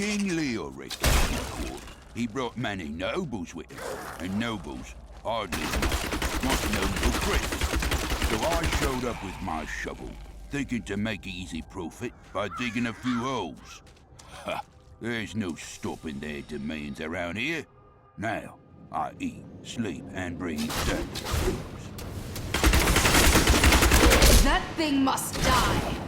King Leoric came to court. He brought many nobles with him, and nobles hardly want noble critters. So I showed up with my shovel, thinking to make easy profit by digging a few holes. Ha! There's no stopping their demands around here. Now, I eat, sleep, and breathe dirty things.
That thing must die!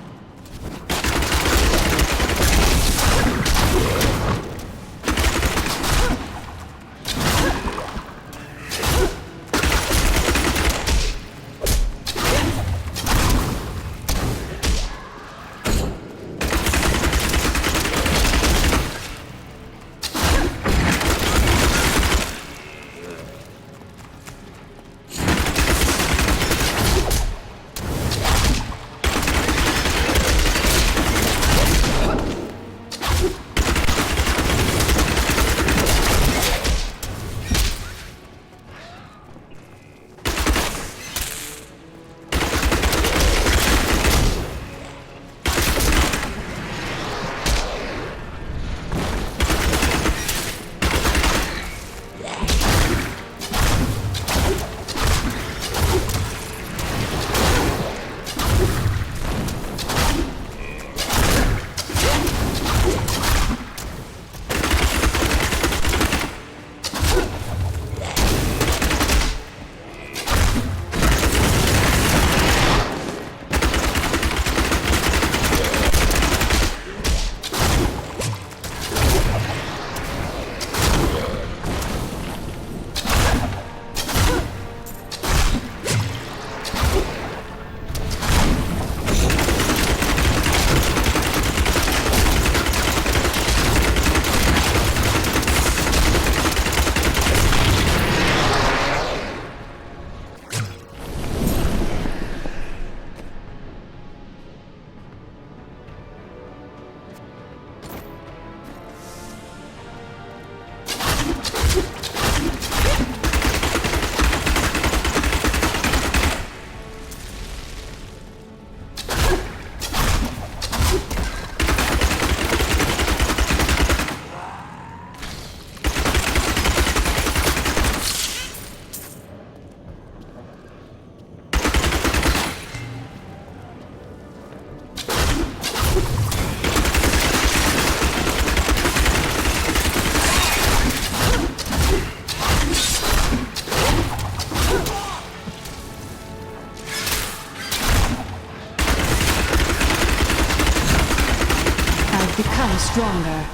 Become stronger.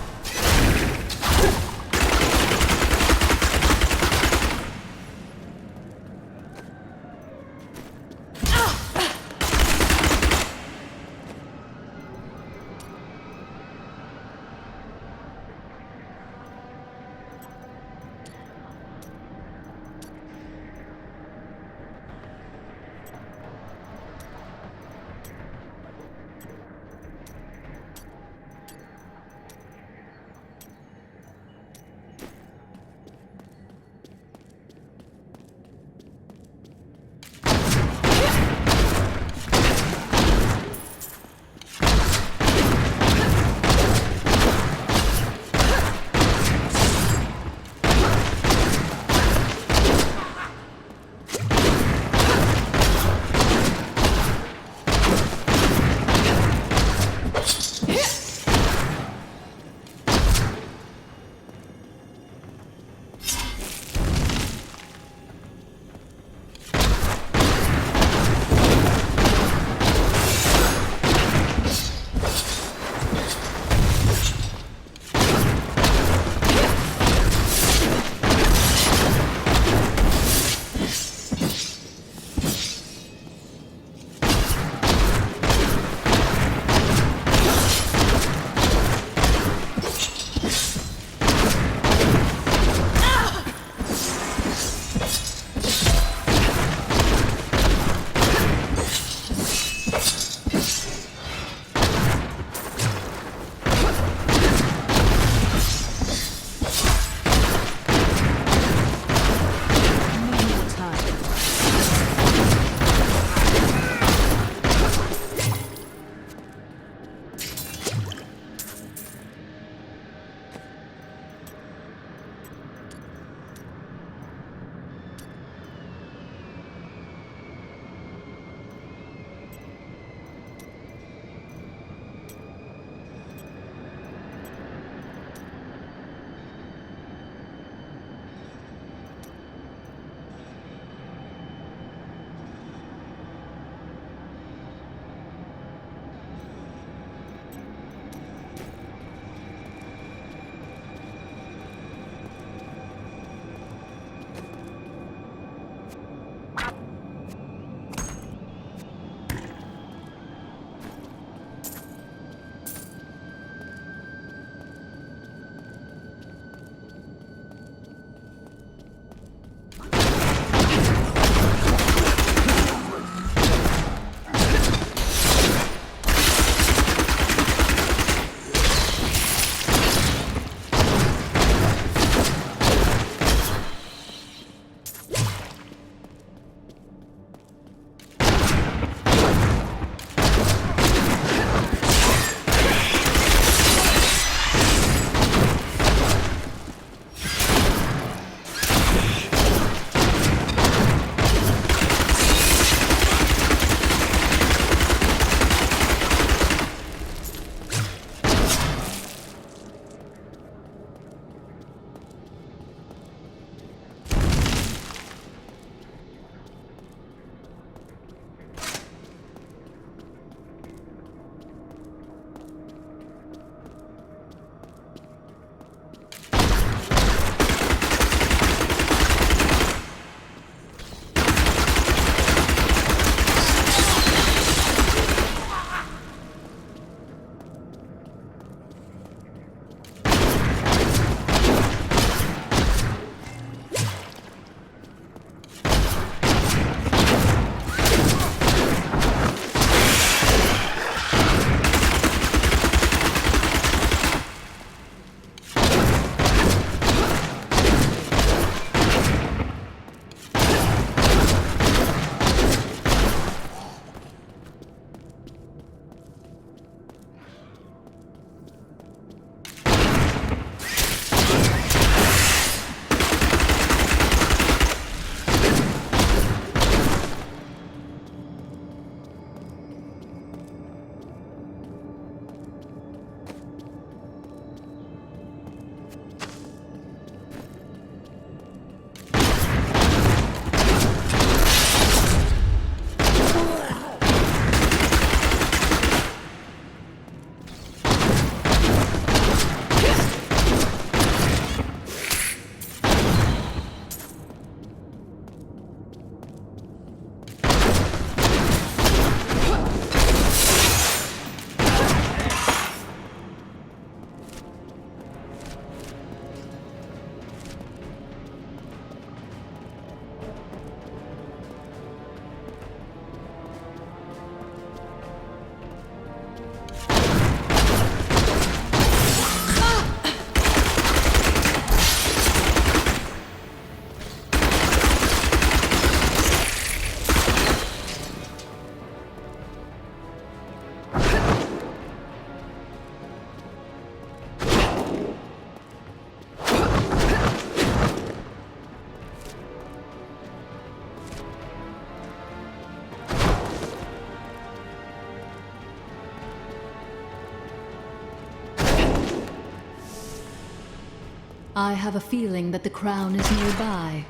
I have a feeling that the crown is nearby.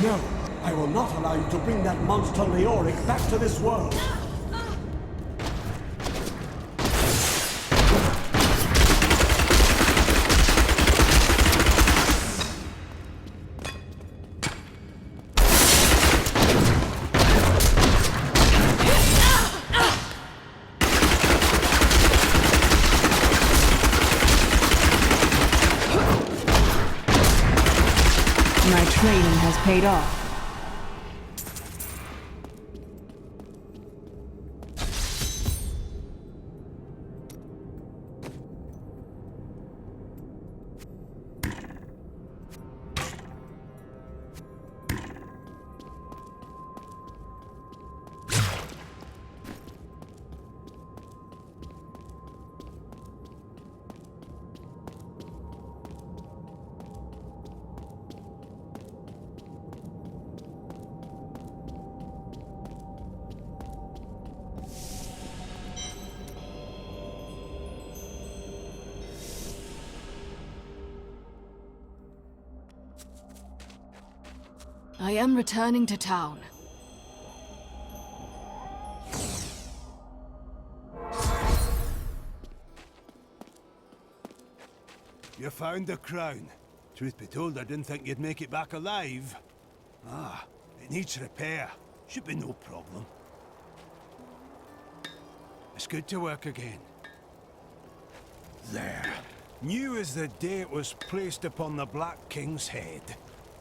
No, I will not allow you to bring that monster Leoric back to this world.
My training has paid off.
I am returning to town.
You found the crown. Truth be told, I didn't think you'd make it back alive. Ah, it needs repair. Should be no problem. It's good to work again. There. New as the day it was placed upon the Black King's head.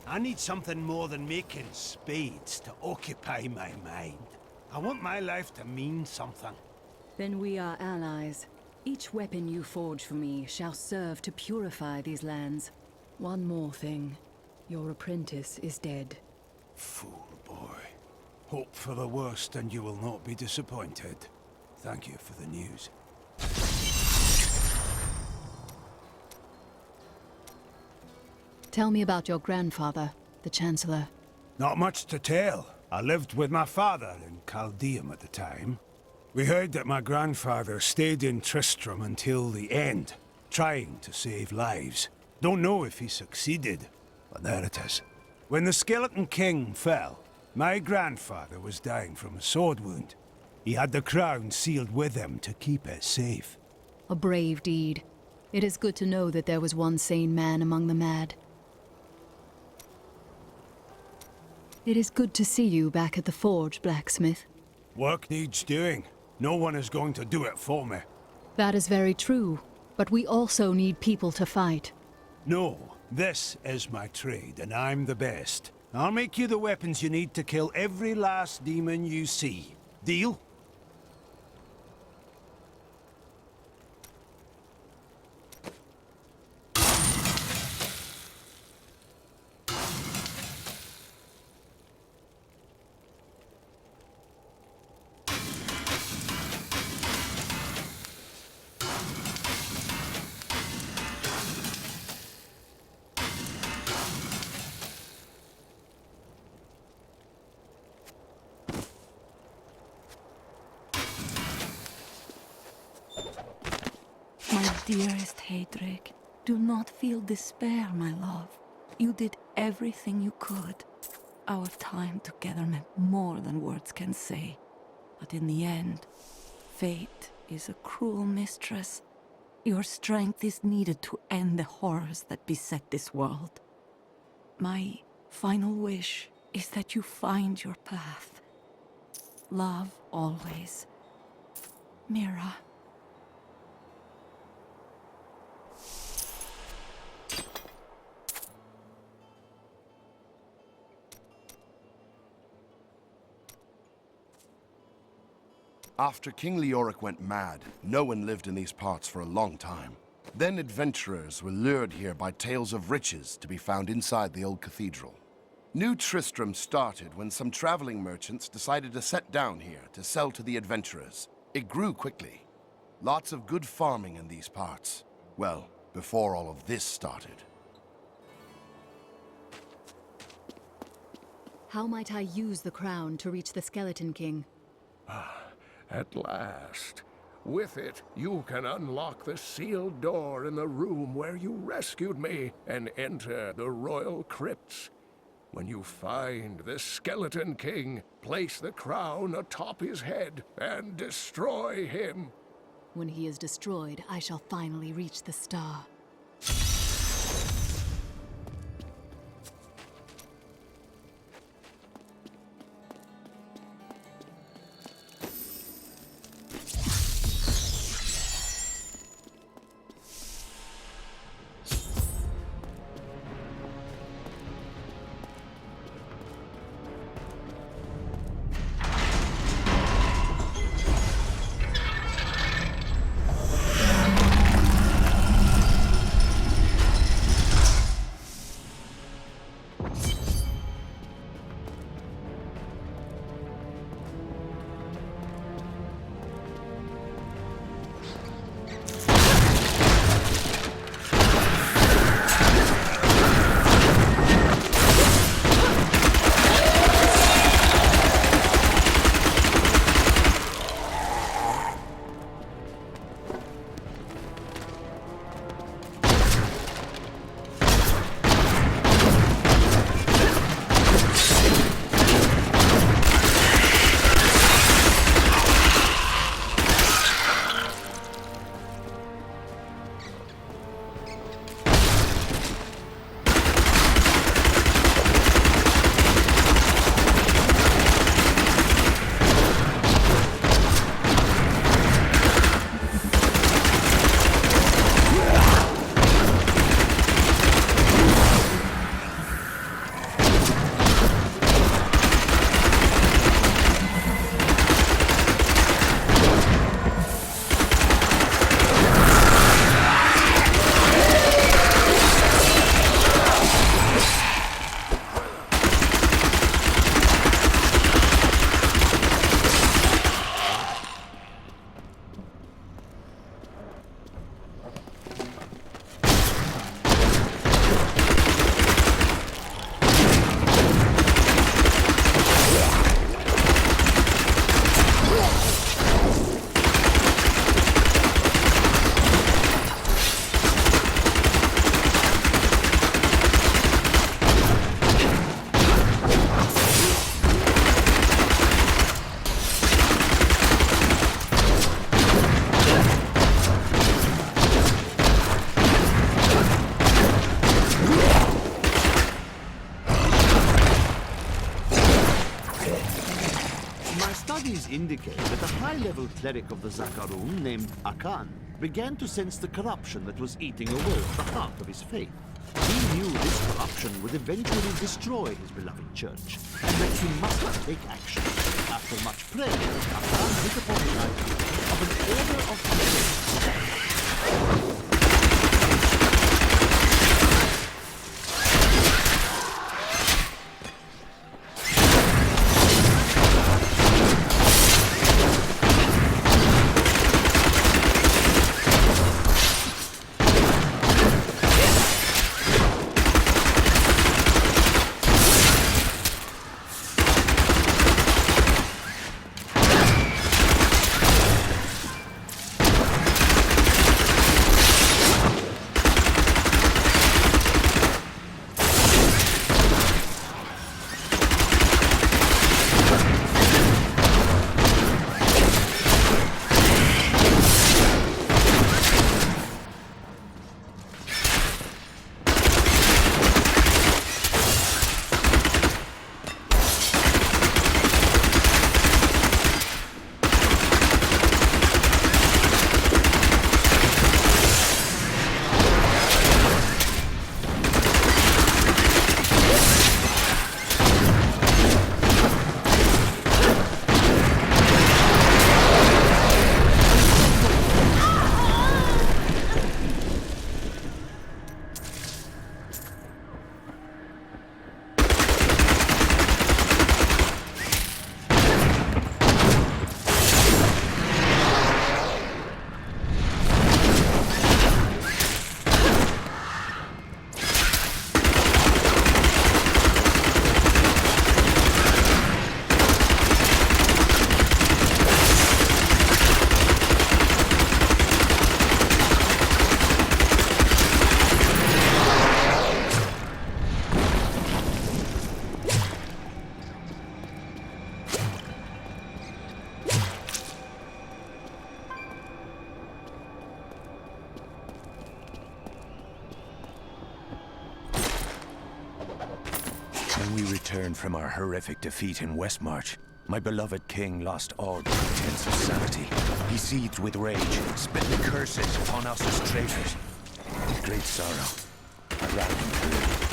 I need something more than making spades to occupy my mind. I want my life to mean something.
Then we are allies. Each weapon you forge for me shall serve to purify these lands. One more thing. Your apprentice is dead.
Fool boy. Hope for the worst and you will not be disappointed. Thank you for the news.
Tell me about your grandfather, the Chancellor.
Not much to tell. I lived with my father in Chaldeum at the time. We heard that my grandfather stayed in Tristram until the end, trying to save lives. Don't know if he succeeded, but there it is. When the Skeleton King fell, my grandfather was dying from a sword wound. He had the crown sealed with him to keep it safe.
A brave deed. It is good to know that there was one sane man among the mad. It is good to see you back at the forge, blacksmith.
Work needs doing. No one is going to do it for me.
That is very true, but we also need people to fight.
No, This is my trade, and I'm the best. I'll make you the weapons you need to kill every last demon you see. Deal?
My dearest Heydrich, do not feel despair, my love. You did everything you could. Our time together meant more than words can say. But in the end, fate is a cruel mistress. Your strength is needed to end the horrors that beset this world. My final wish is that you find your path. Love always. Mira.
After King Leoric went mad, no one lived in these parts for a long time. Then adventurers were lured here by tales of riches to be found inside the old cathedral. New Tristram started when some traveling merchants decided to set down here to sell to the adventurers. It grew quickly. Lots of good farming in these parts. Well, before all of this started.
How might I use the crown to reach the Skeleton King?
At last. With it, you can unlock the sealed door in the room where you rescued me and enter the royal crypts. When you find the Skeleton King, place the crown atop his head and destroy him.
When he is destroyed, I shall finally reach the star.
Indicate that a high-level cleric of the Zakarum named Akan began to sense the corruption that was eating away at the heart of his faith. He knew this corruption would eventually destroy his beloved church, and that he must take action. After much prayer, Kaplan hit upon the idea of an order of crusades.
When we returned from our horrific defeat in Westmarch, my beloved king lost all pretense of sanity. He seethed with rage, spitting curses upon us as traitors. With great sorrow, I ran him through.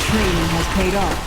Training has paid off.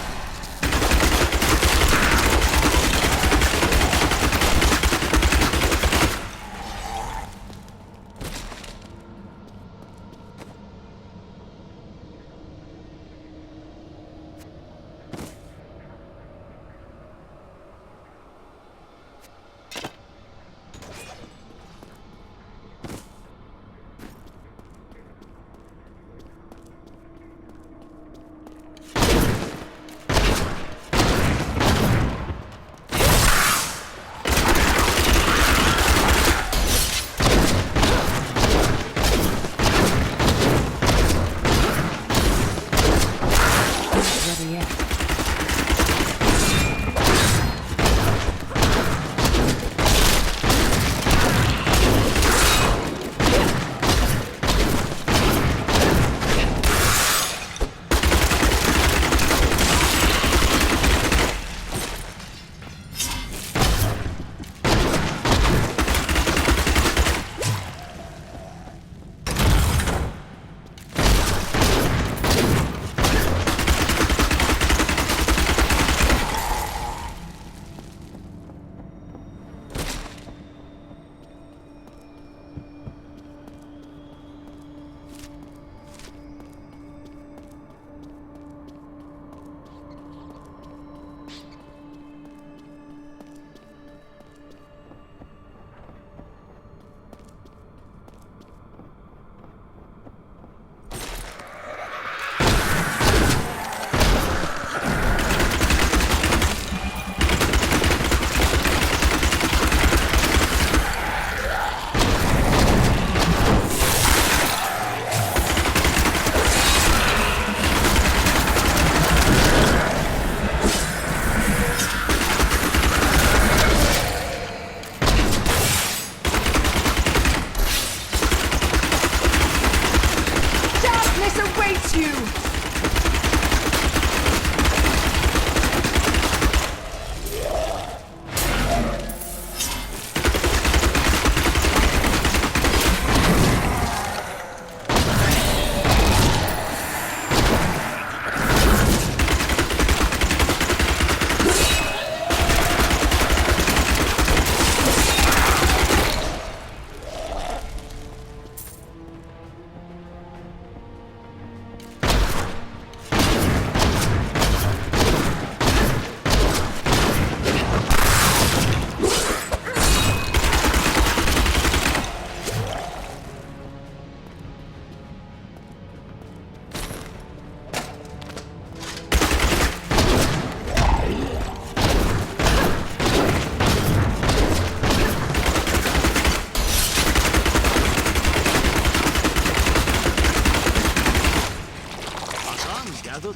Curse you!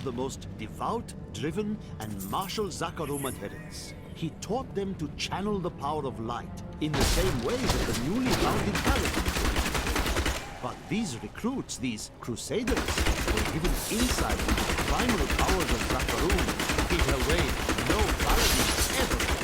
The most devout, driven, and martial Zakharum adherents. He taught them to channel the power of light in the same way that the newly founded paladins did. But these recruits, these crusaders, were given insight into the primal powers of Zakharum in a way no paladin ever had.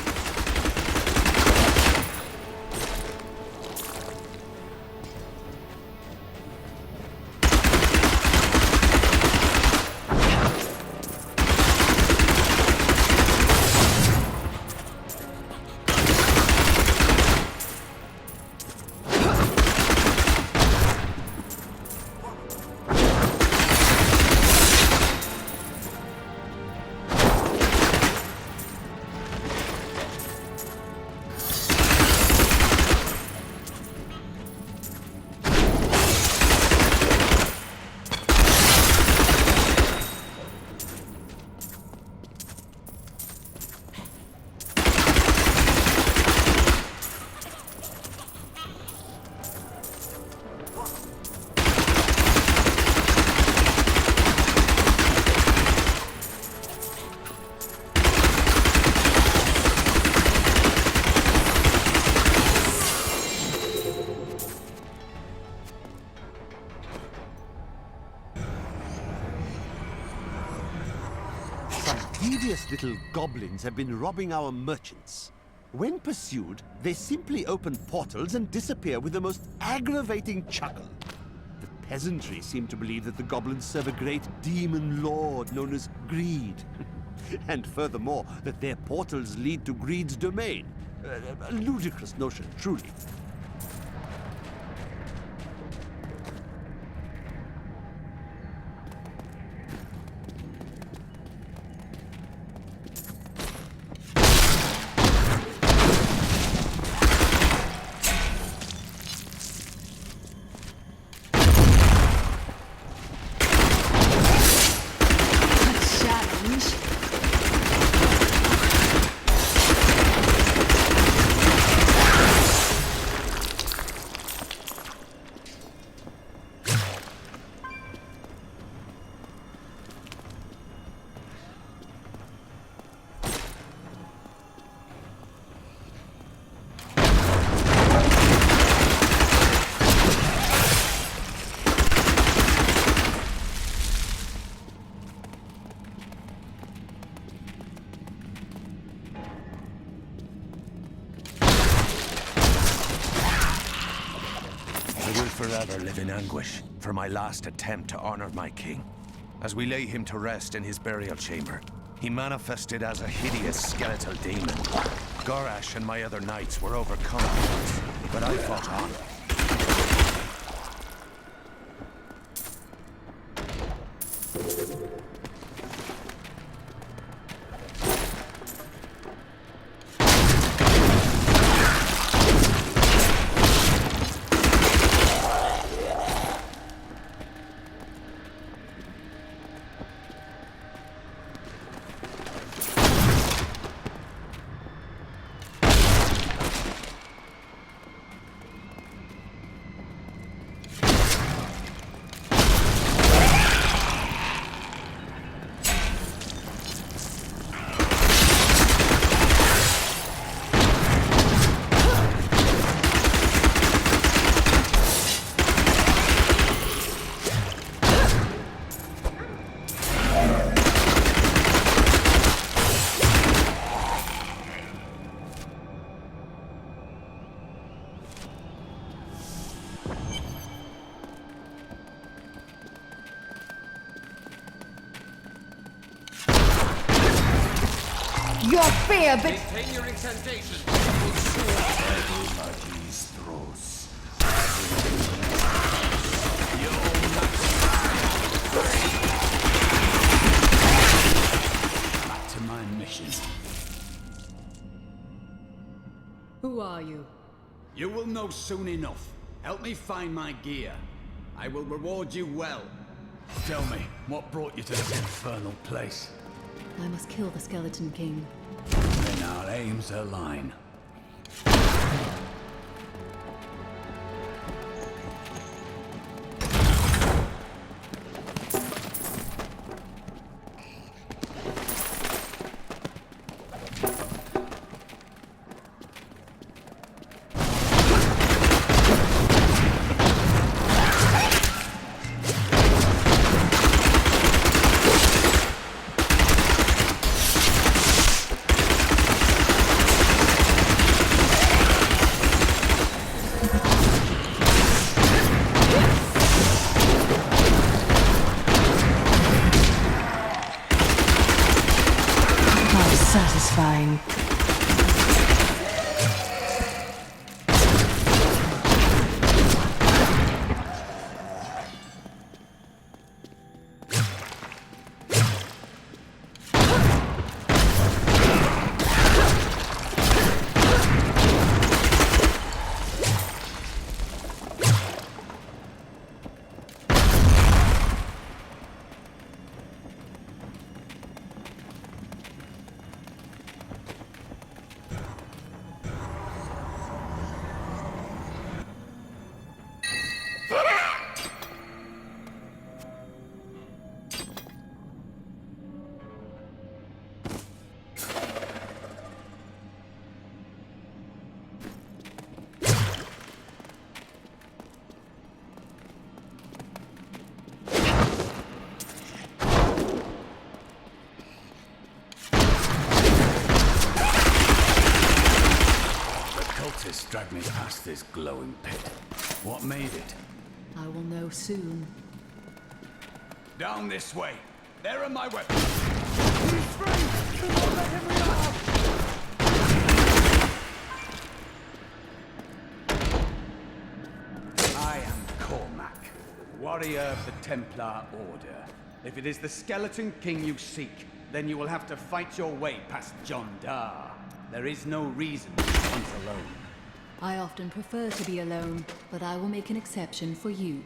Devious little goblins have been robbing our merchants. When pursued, they simply open portals and disappear with the most aggravating chuckle. The peasantry seem to believe that the goblins serve a great demon lord known as Greed. And furthermore, that their portals lead to Greed's domain. A ludicrous notion, truly.
Forever live in anguish for my last attempt to honor my king. As we lay him to rest in his burial chamber, he manifested as a hideous skeletal demon. Gorash and my other knights were overcome, but I fought on.
your fear, but...
Maintain your incantation.
Back to my mission.
Who are you?
You will know soon enough. Help me find my gear. I will reward you well.
Tell me, what brought you to this infernal place?
I must kill the Skeleton King.
Then our aims align.
Satisfying.
Dragged me past this glowing pit. What made it?
I will know soon.
Down this way. There are my weapons.
He's free! Do not let him react!
I am Cormac, warrior of the Templar Order. If it is the Skeleton King you seek, then you will have to fight your way past John Dar. There is no reason to hunt alone.
I often prefer to be alone, but I will make an exception for you.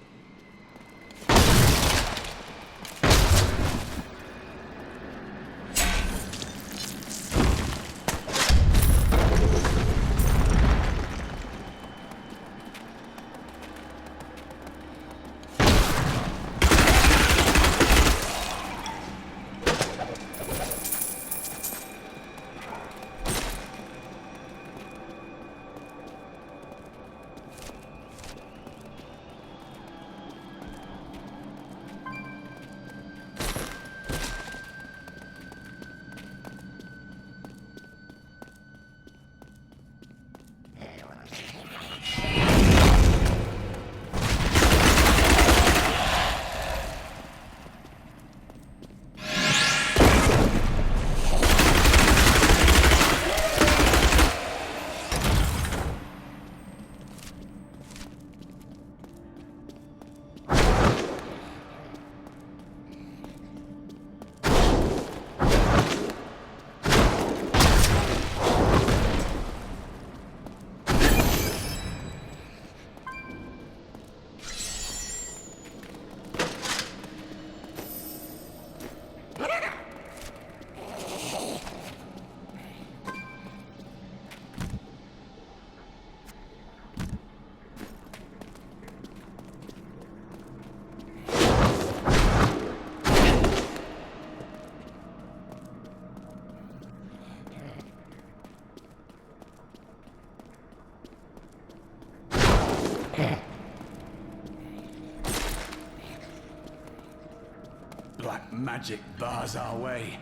Black magic bars our way,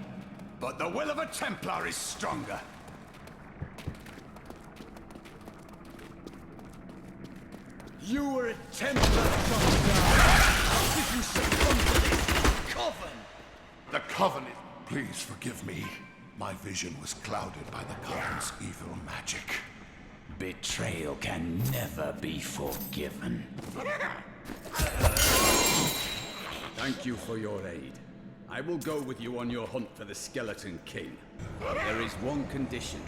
but the will of a Templar is stronger. You were a Templar, How did you succumb to this coven?
The Covenant. Please forgive me.
My vision was clouded by the Khan's evil magic.
Betrayal can never be forgiven. Thank you for your aid. I will go with you on your hunt for the Skeleton King. There is one condition.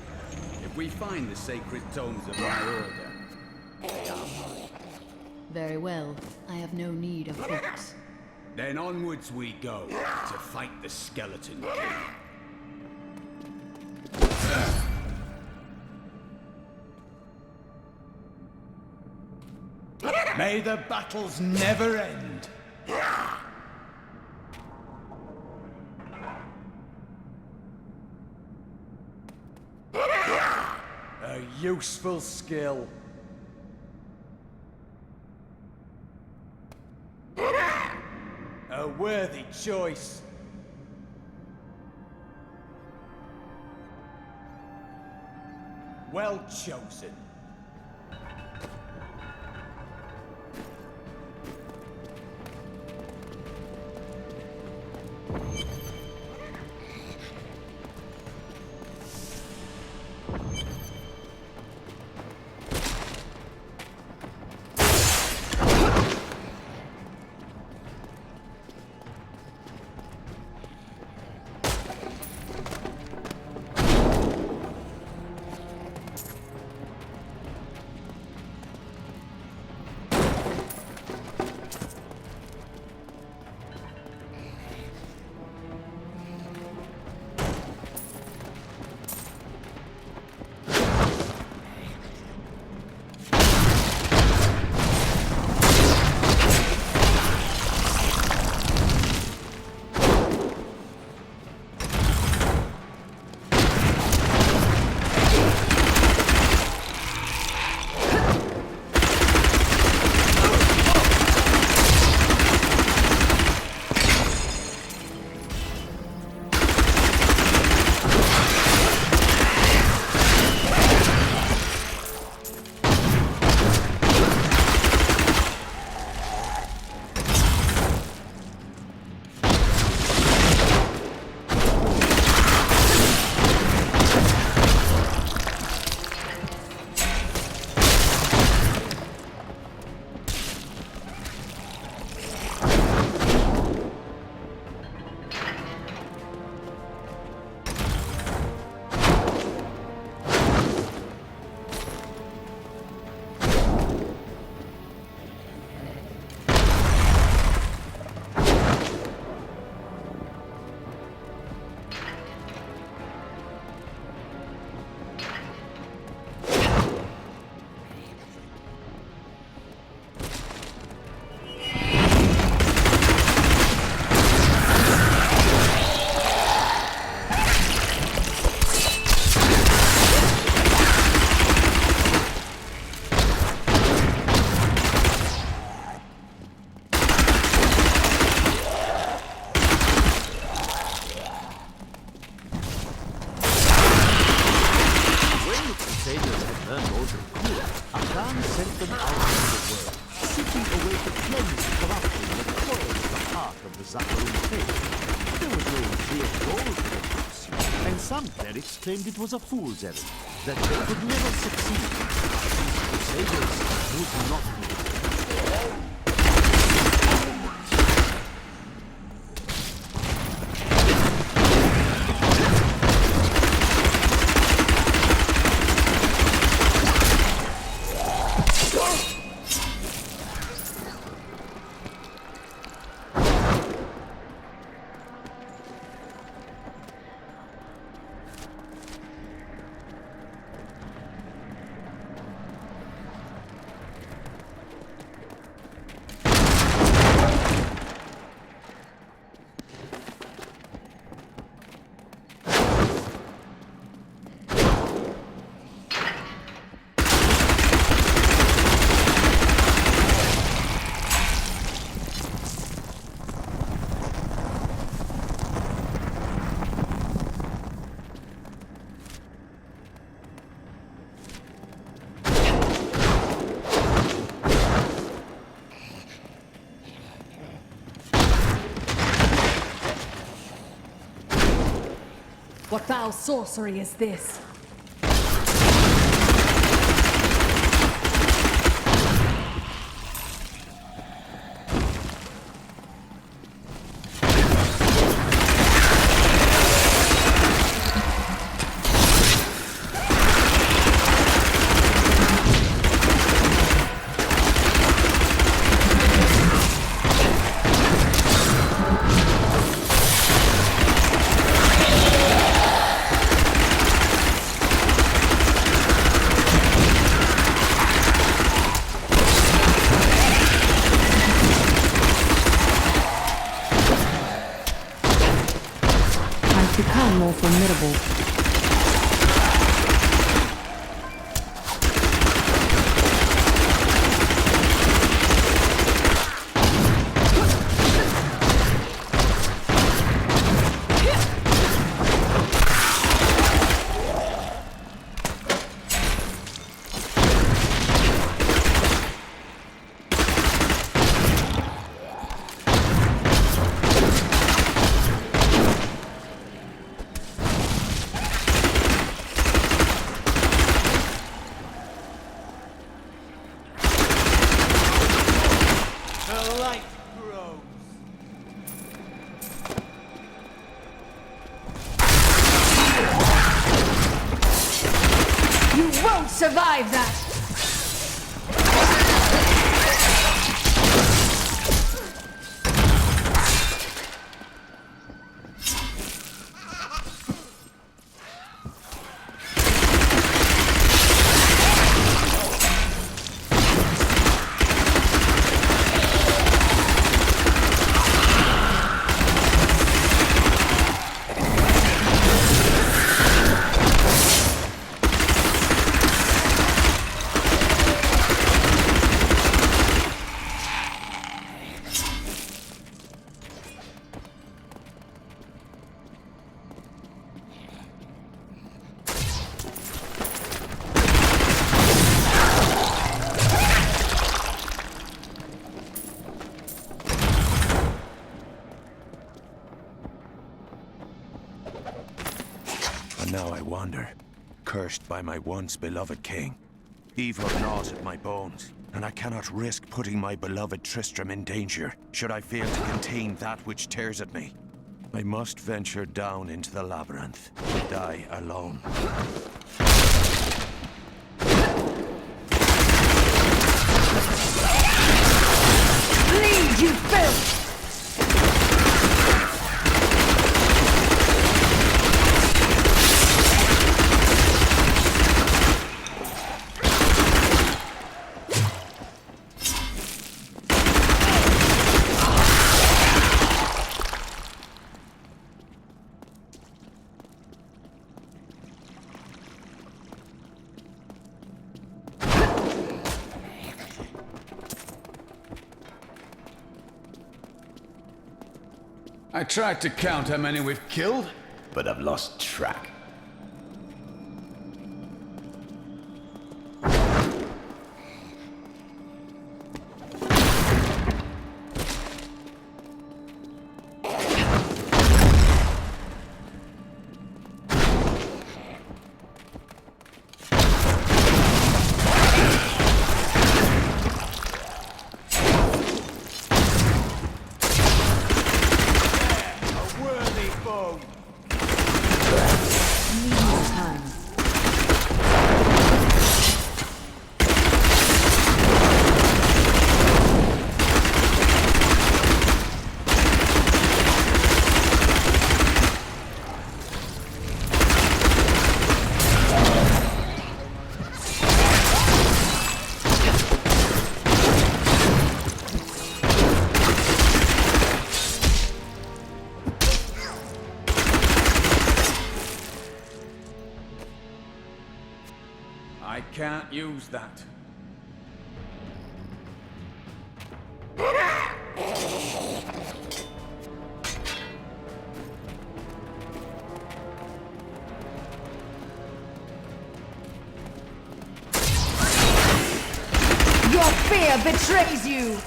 If we find the sacred tomes of my order, they are mine.
Very well. I have no need of books.
Then onwards we go to fight the Skeleton King. May the battles never end! A useful skill. A worthy choice. Well chosen.
Some clerics claimed it was a fool's errand, that they could never succeed. Crusaders would not be.
What foul sorcery is this?
Become more formidable.
Survive that!
And now I wander, cursed by my once beloved king. Evil gnaws at my bones, and I cannot risk putting my beloved Tristram in danger, should I fail to contain that which tears at me. I must venture down into the labyrinth, to die alone.
Bleed, you filth!
I tried to count how many we've killed, but I've lost track. I can't use that.
Your fear betrays you!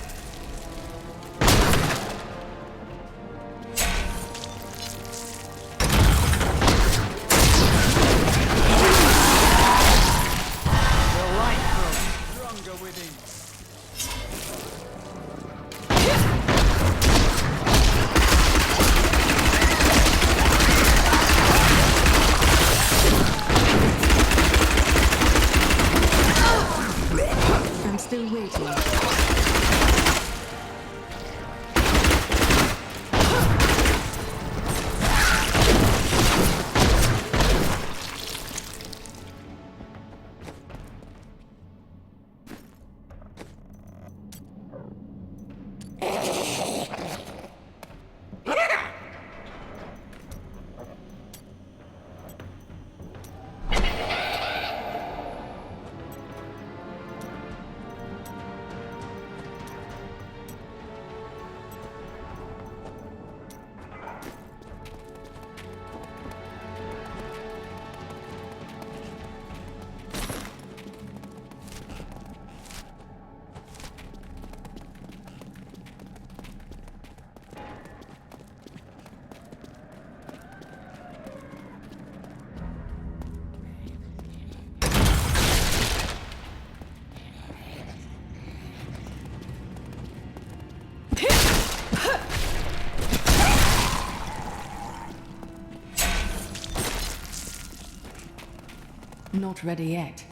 Not ready yet.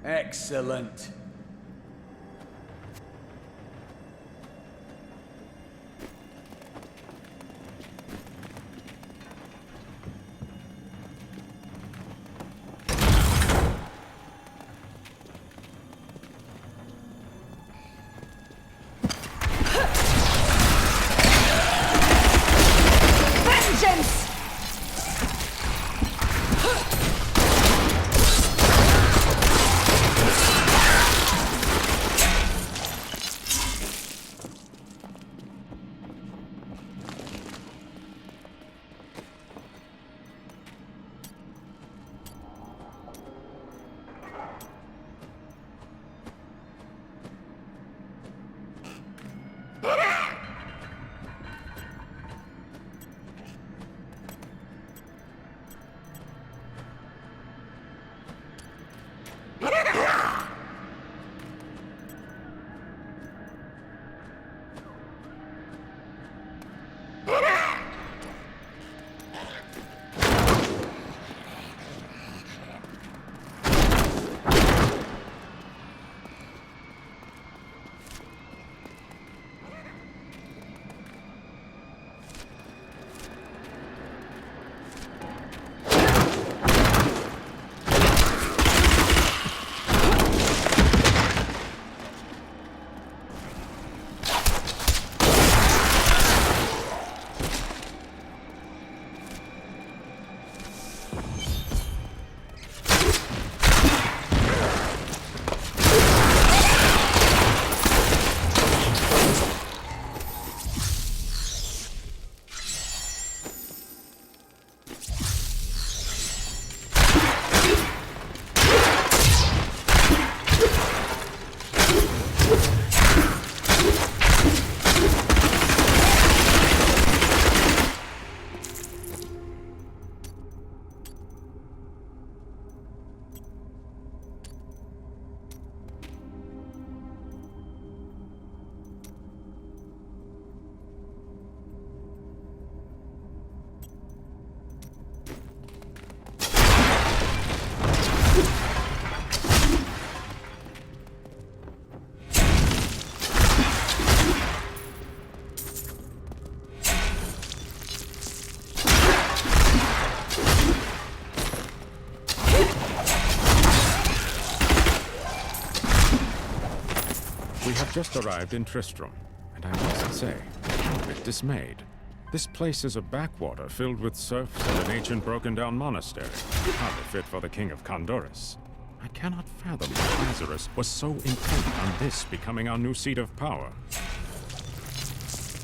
Excellent.
Vengeance!
We have just arrived in Tristram, and I must say, I'm a bit dismayed. This place is a backwater filled with serfs and an ancient broken-down monastery, hardly fit for the king of Condorus. I cannot fathom why Lazarus was so intent on this becoming our new seat of power.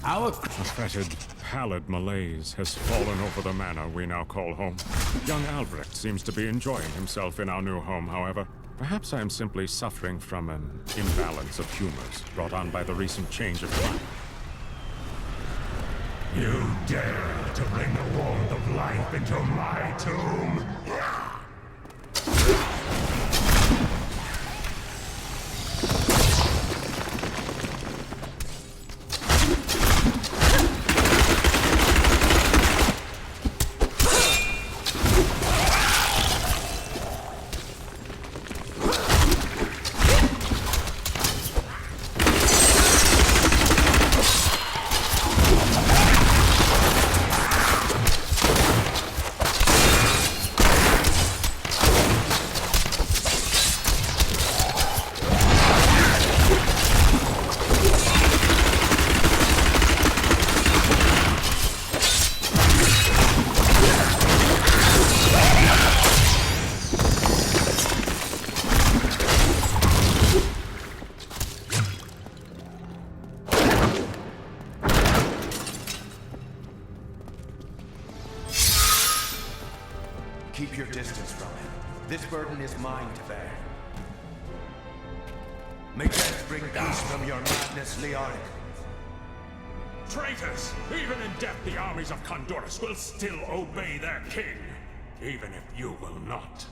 A fetid, pallid malaise has fallen over the manor we now call home. Young Albrecht seems to be enjoying himself in our new home, however. Perhaps I am simply suffering from an imbalance of humors brought on by the recent change of climate.
You dare to bring the warmth of life into my tomb?
your distance from him. This burden is mine to bear. May death bring peace from your madness, Leoric.
Traitors! Even in death, the armies of Condorus will still obey their king. Even if you will not.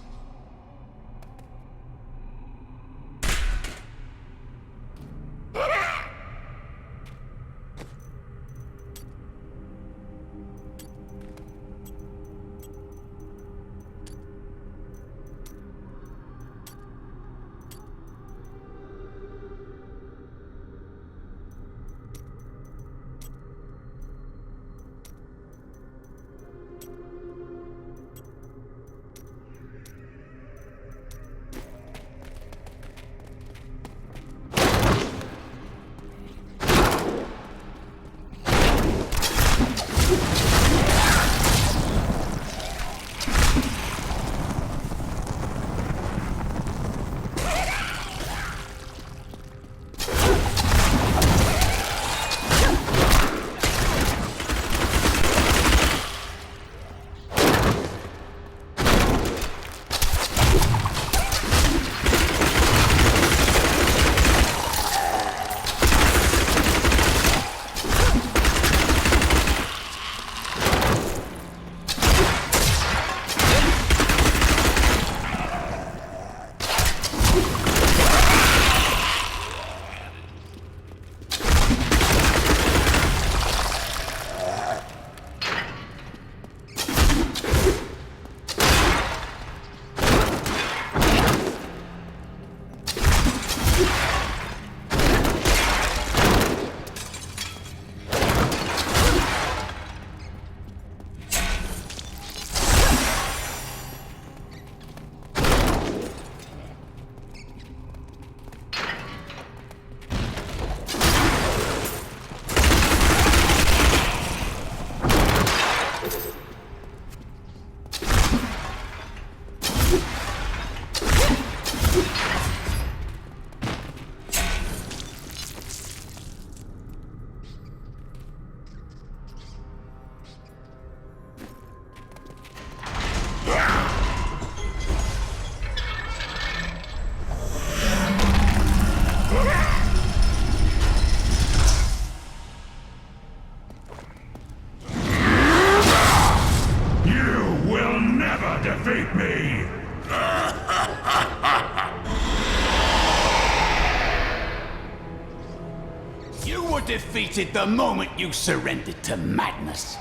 Defeated the moment you surrendered to madness.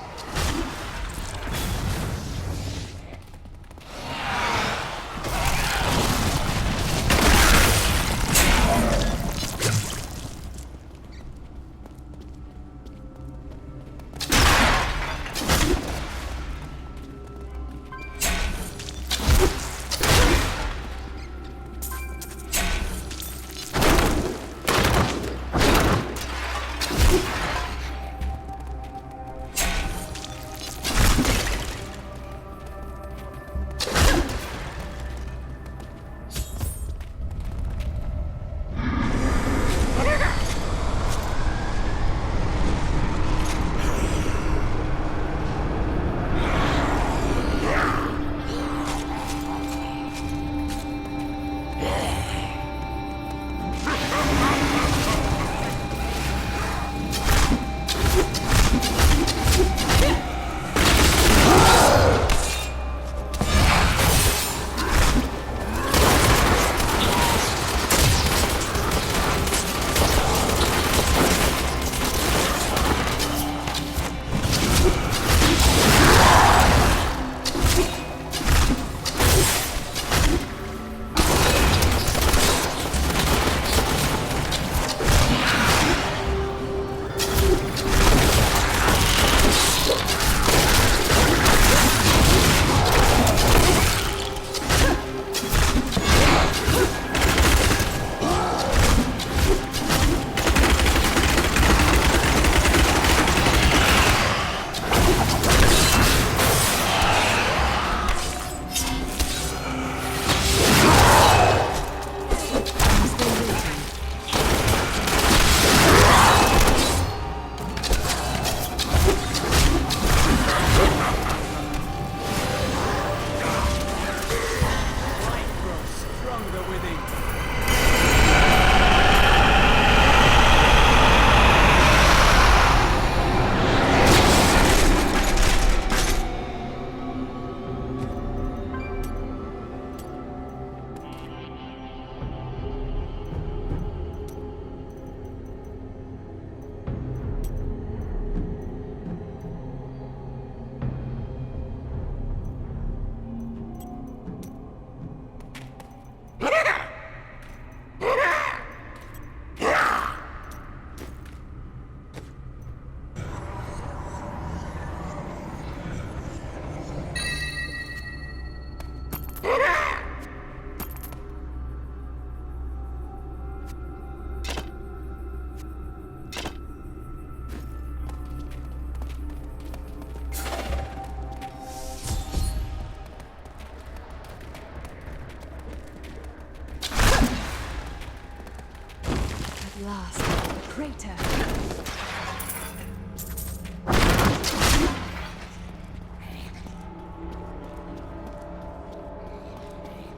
last, the crater.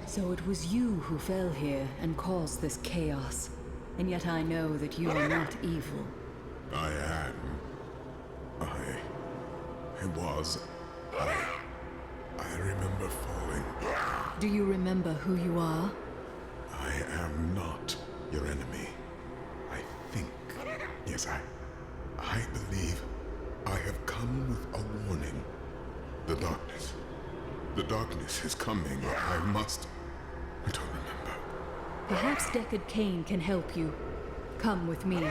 So it was you who fell here and caused this chaos. And yet I know that you are not evil.
I am. I remember falling.
Do you remember who you are?
I am not your enemy. I think. Yes, I believe I have come with a warning. The darkness. The darkness is coming. I don't remember.
Perhaps Deckard Cain can help you. Come with me.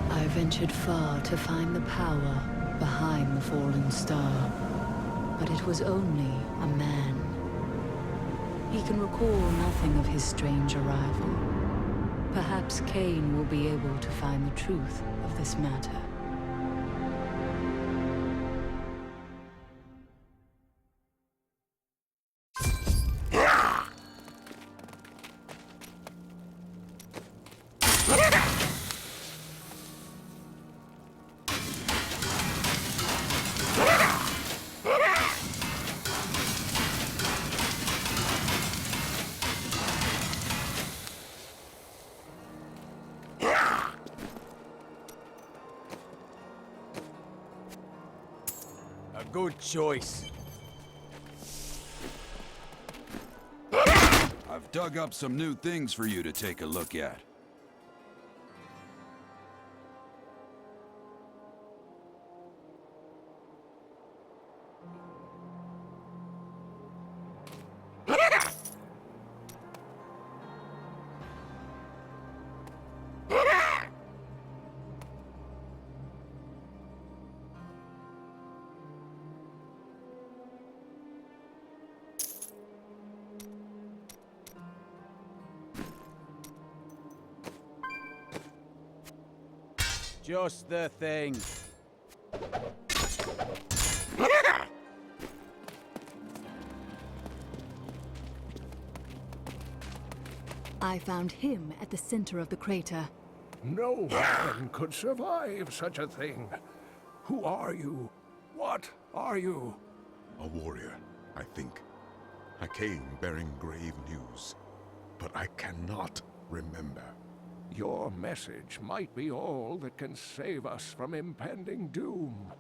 I ventured far to find the power behind the fallen star, but it was only a man. He can recall nothing of his strange arrival. Perhaps Cain will be able to find the truth of this matter.
Good choice.
I've dug up some new things for you to take a look at.
Just the thing.
I found him at the center of the crater.
No man could survive such a thing. Who are you? What are you?
A warrior, I think. I came bearing grave news, but I cannot remember.
Your message might be all that can save us from impending doom.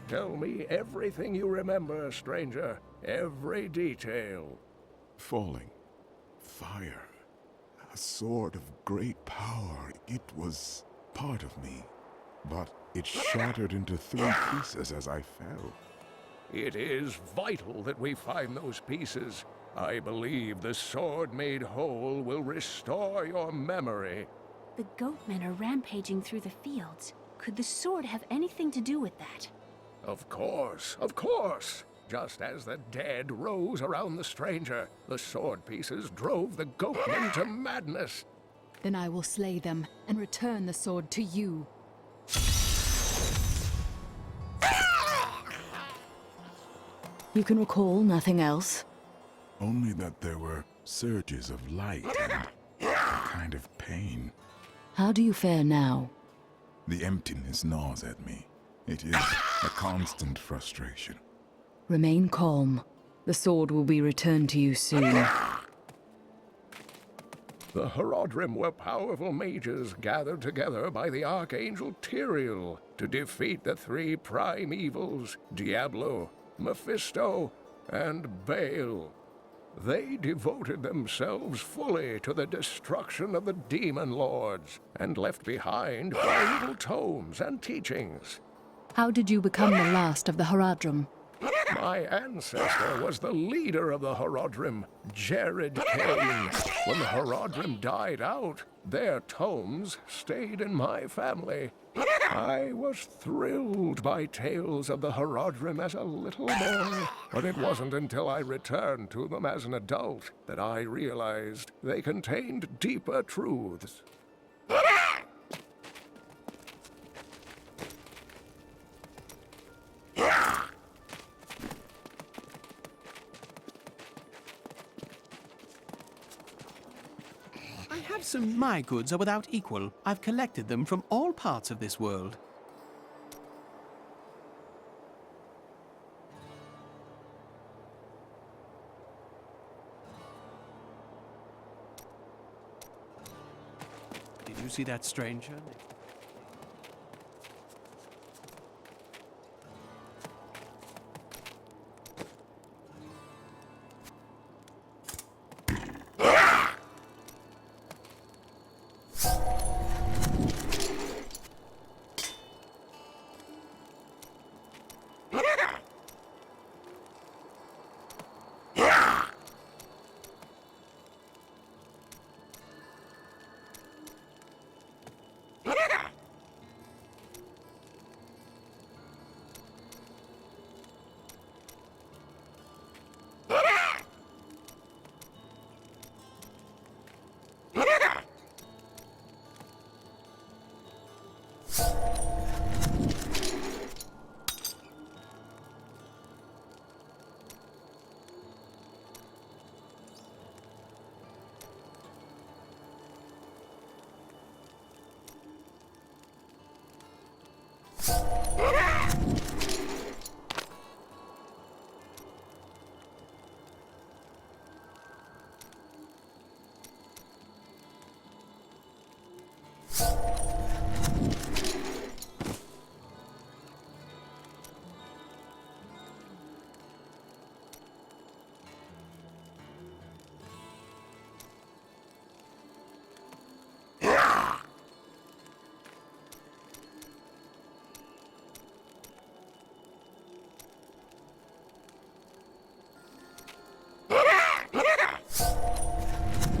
Tell me everything you remember, stranger. Every detail.
Falling. Fire. A sword of great power. It was part of me. But it shattered into 3 pieces as I fell.
It is vital that we find those pieces. I believe the sword made whole will restore your memory.
The goatmen are rampaging through the fields. Could the sword have anything to do with that?
Of course, of course. Just as the dead rose around the stranger, the sword pieces drove the goatmen to madness.
Then I will slay them and return the sword to you. You can recall nothing else?
Only that there were surges of light and a kind of pain.
How do you fare now?
The emptiness gnaws at me. It is a constant frustration.
Remain calm. The sword will be returned to you soon.
The Horadrim were powerful mages gathered together by the Archangel Tyrael to defeat the 3 prime evils, Diablo, Mephisto, and Baal. They devoted themselves fully to the destruction of the demon lords and left behind valuable tomes and teachings.
How did you become the last of the Horadrim?
My ancestor was the leader of the Horodrim, Jared Kane. When the Horodrim died out, their tomes stayed in my family. I was thrilled by tales of the Horodrim as a little boy, but it wasn't until I returned to them as an adult that I realized they contained deeper truths.
My goods are without equal. I've collected them from all parts of this world.
Did you see that stranger?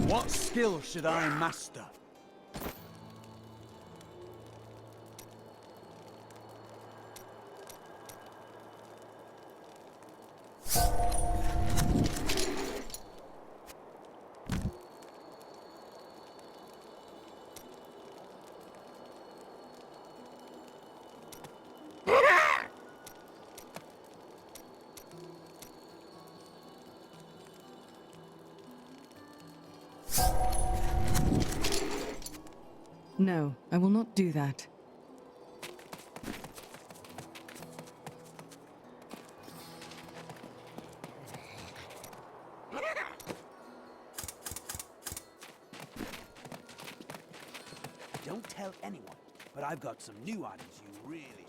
What skill should I master?
No, I will not do that.
Don't tell anyone, but I've got some new items you really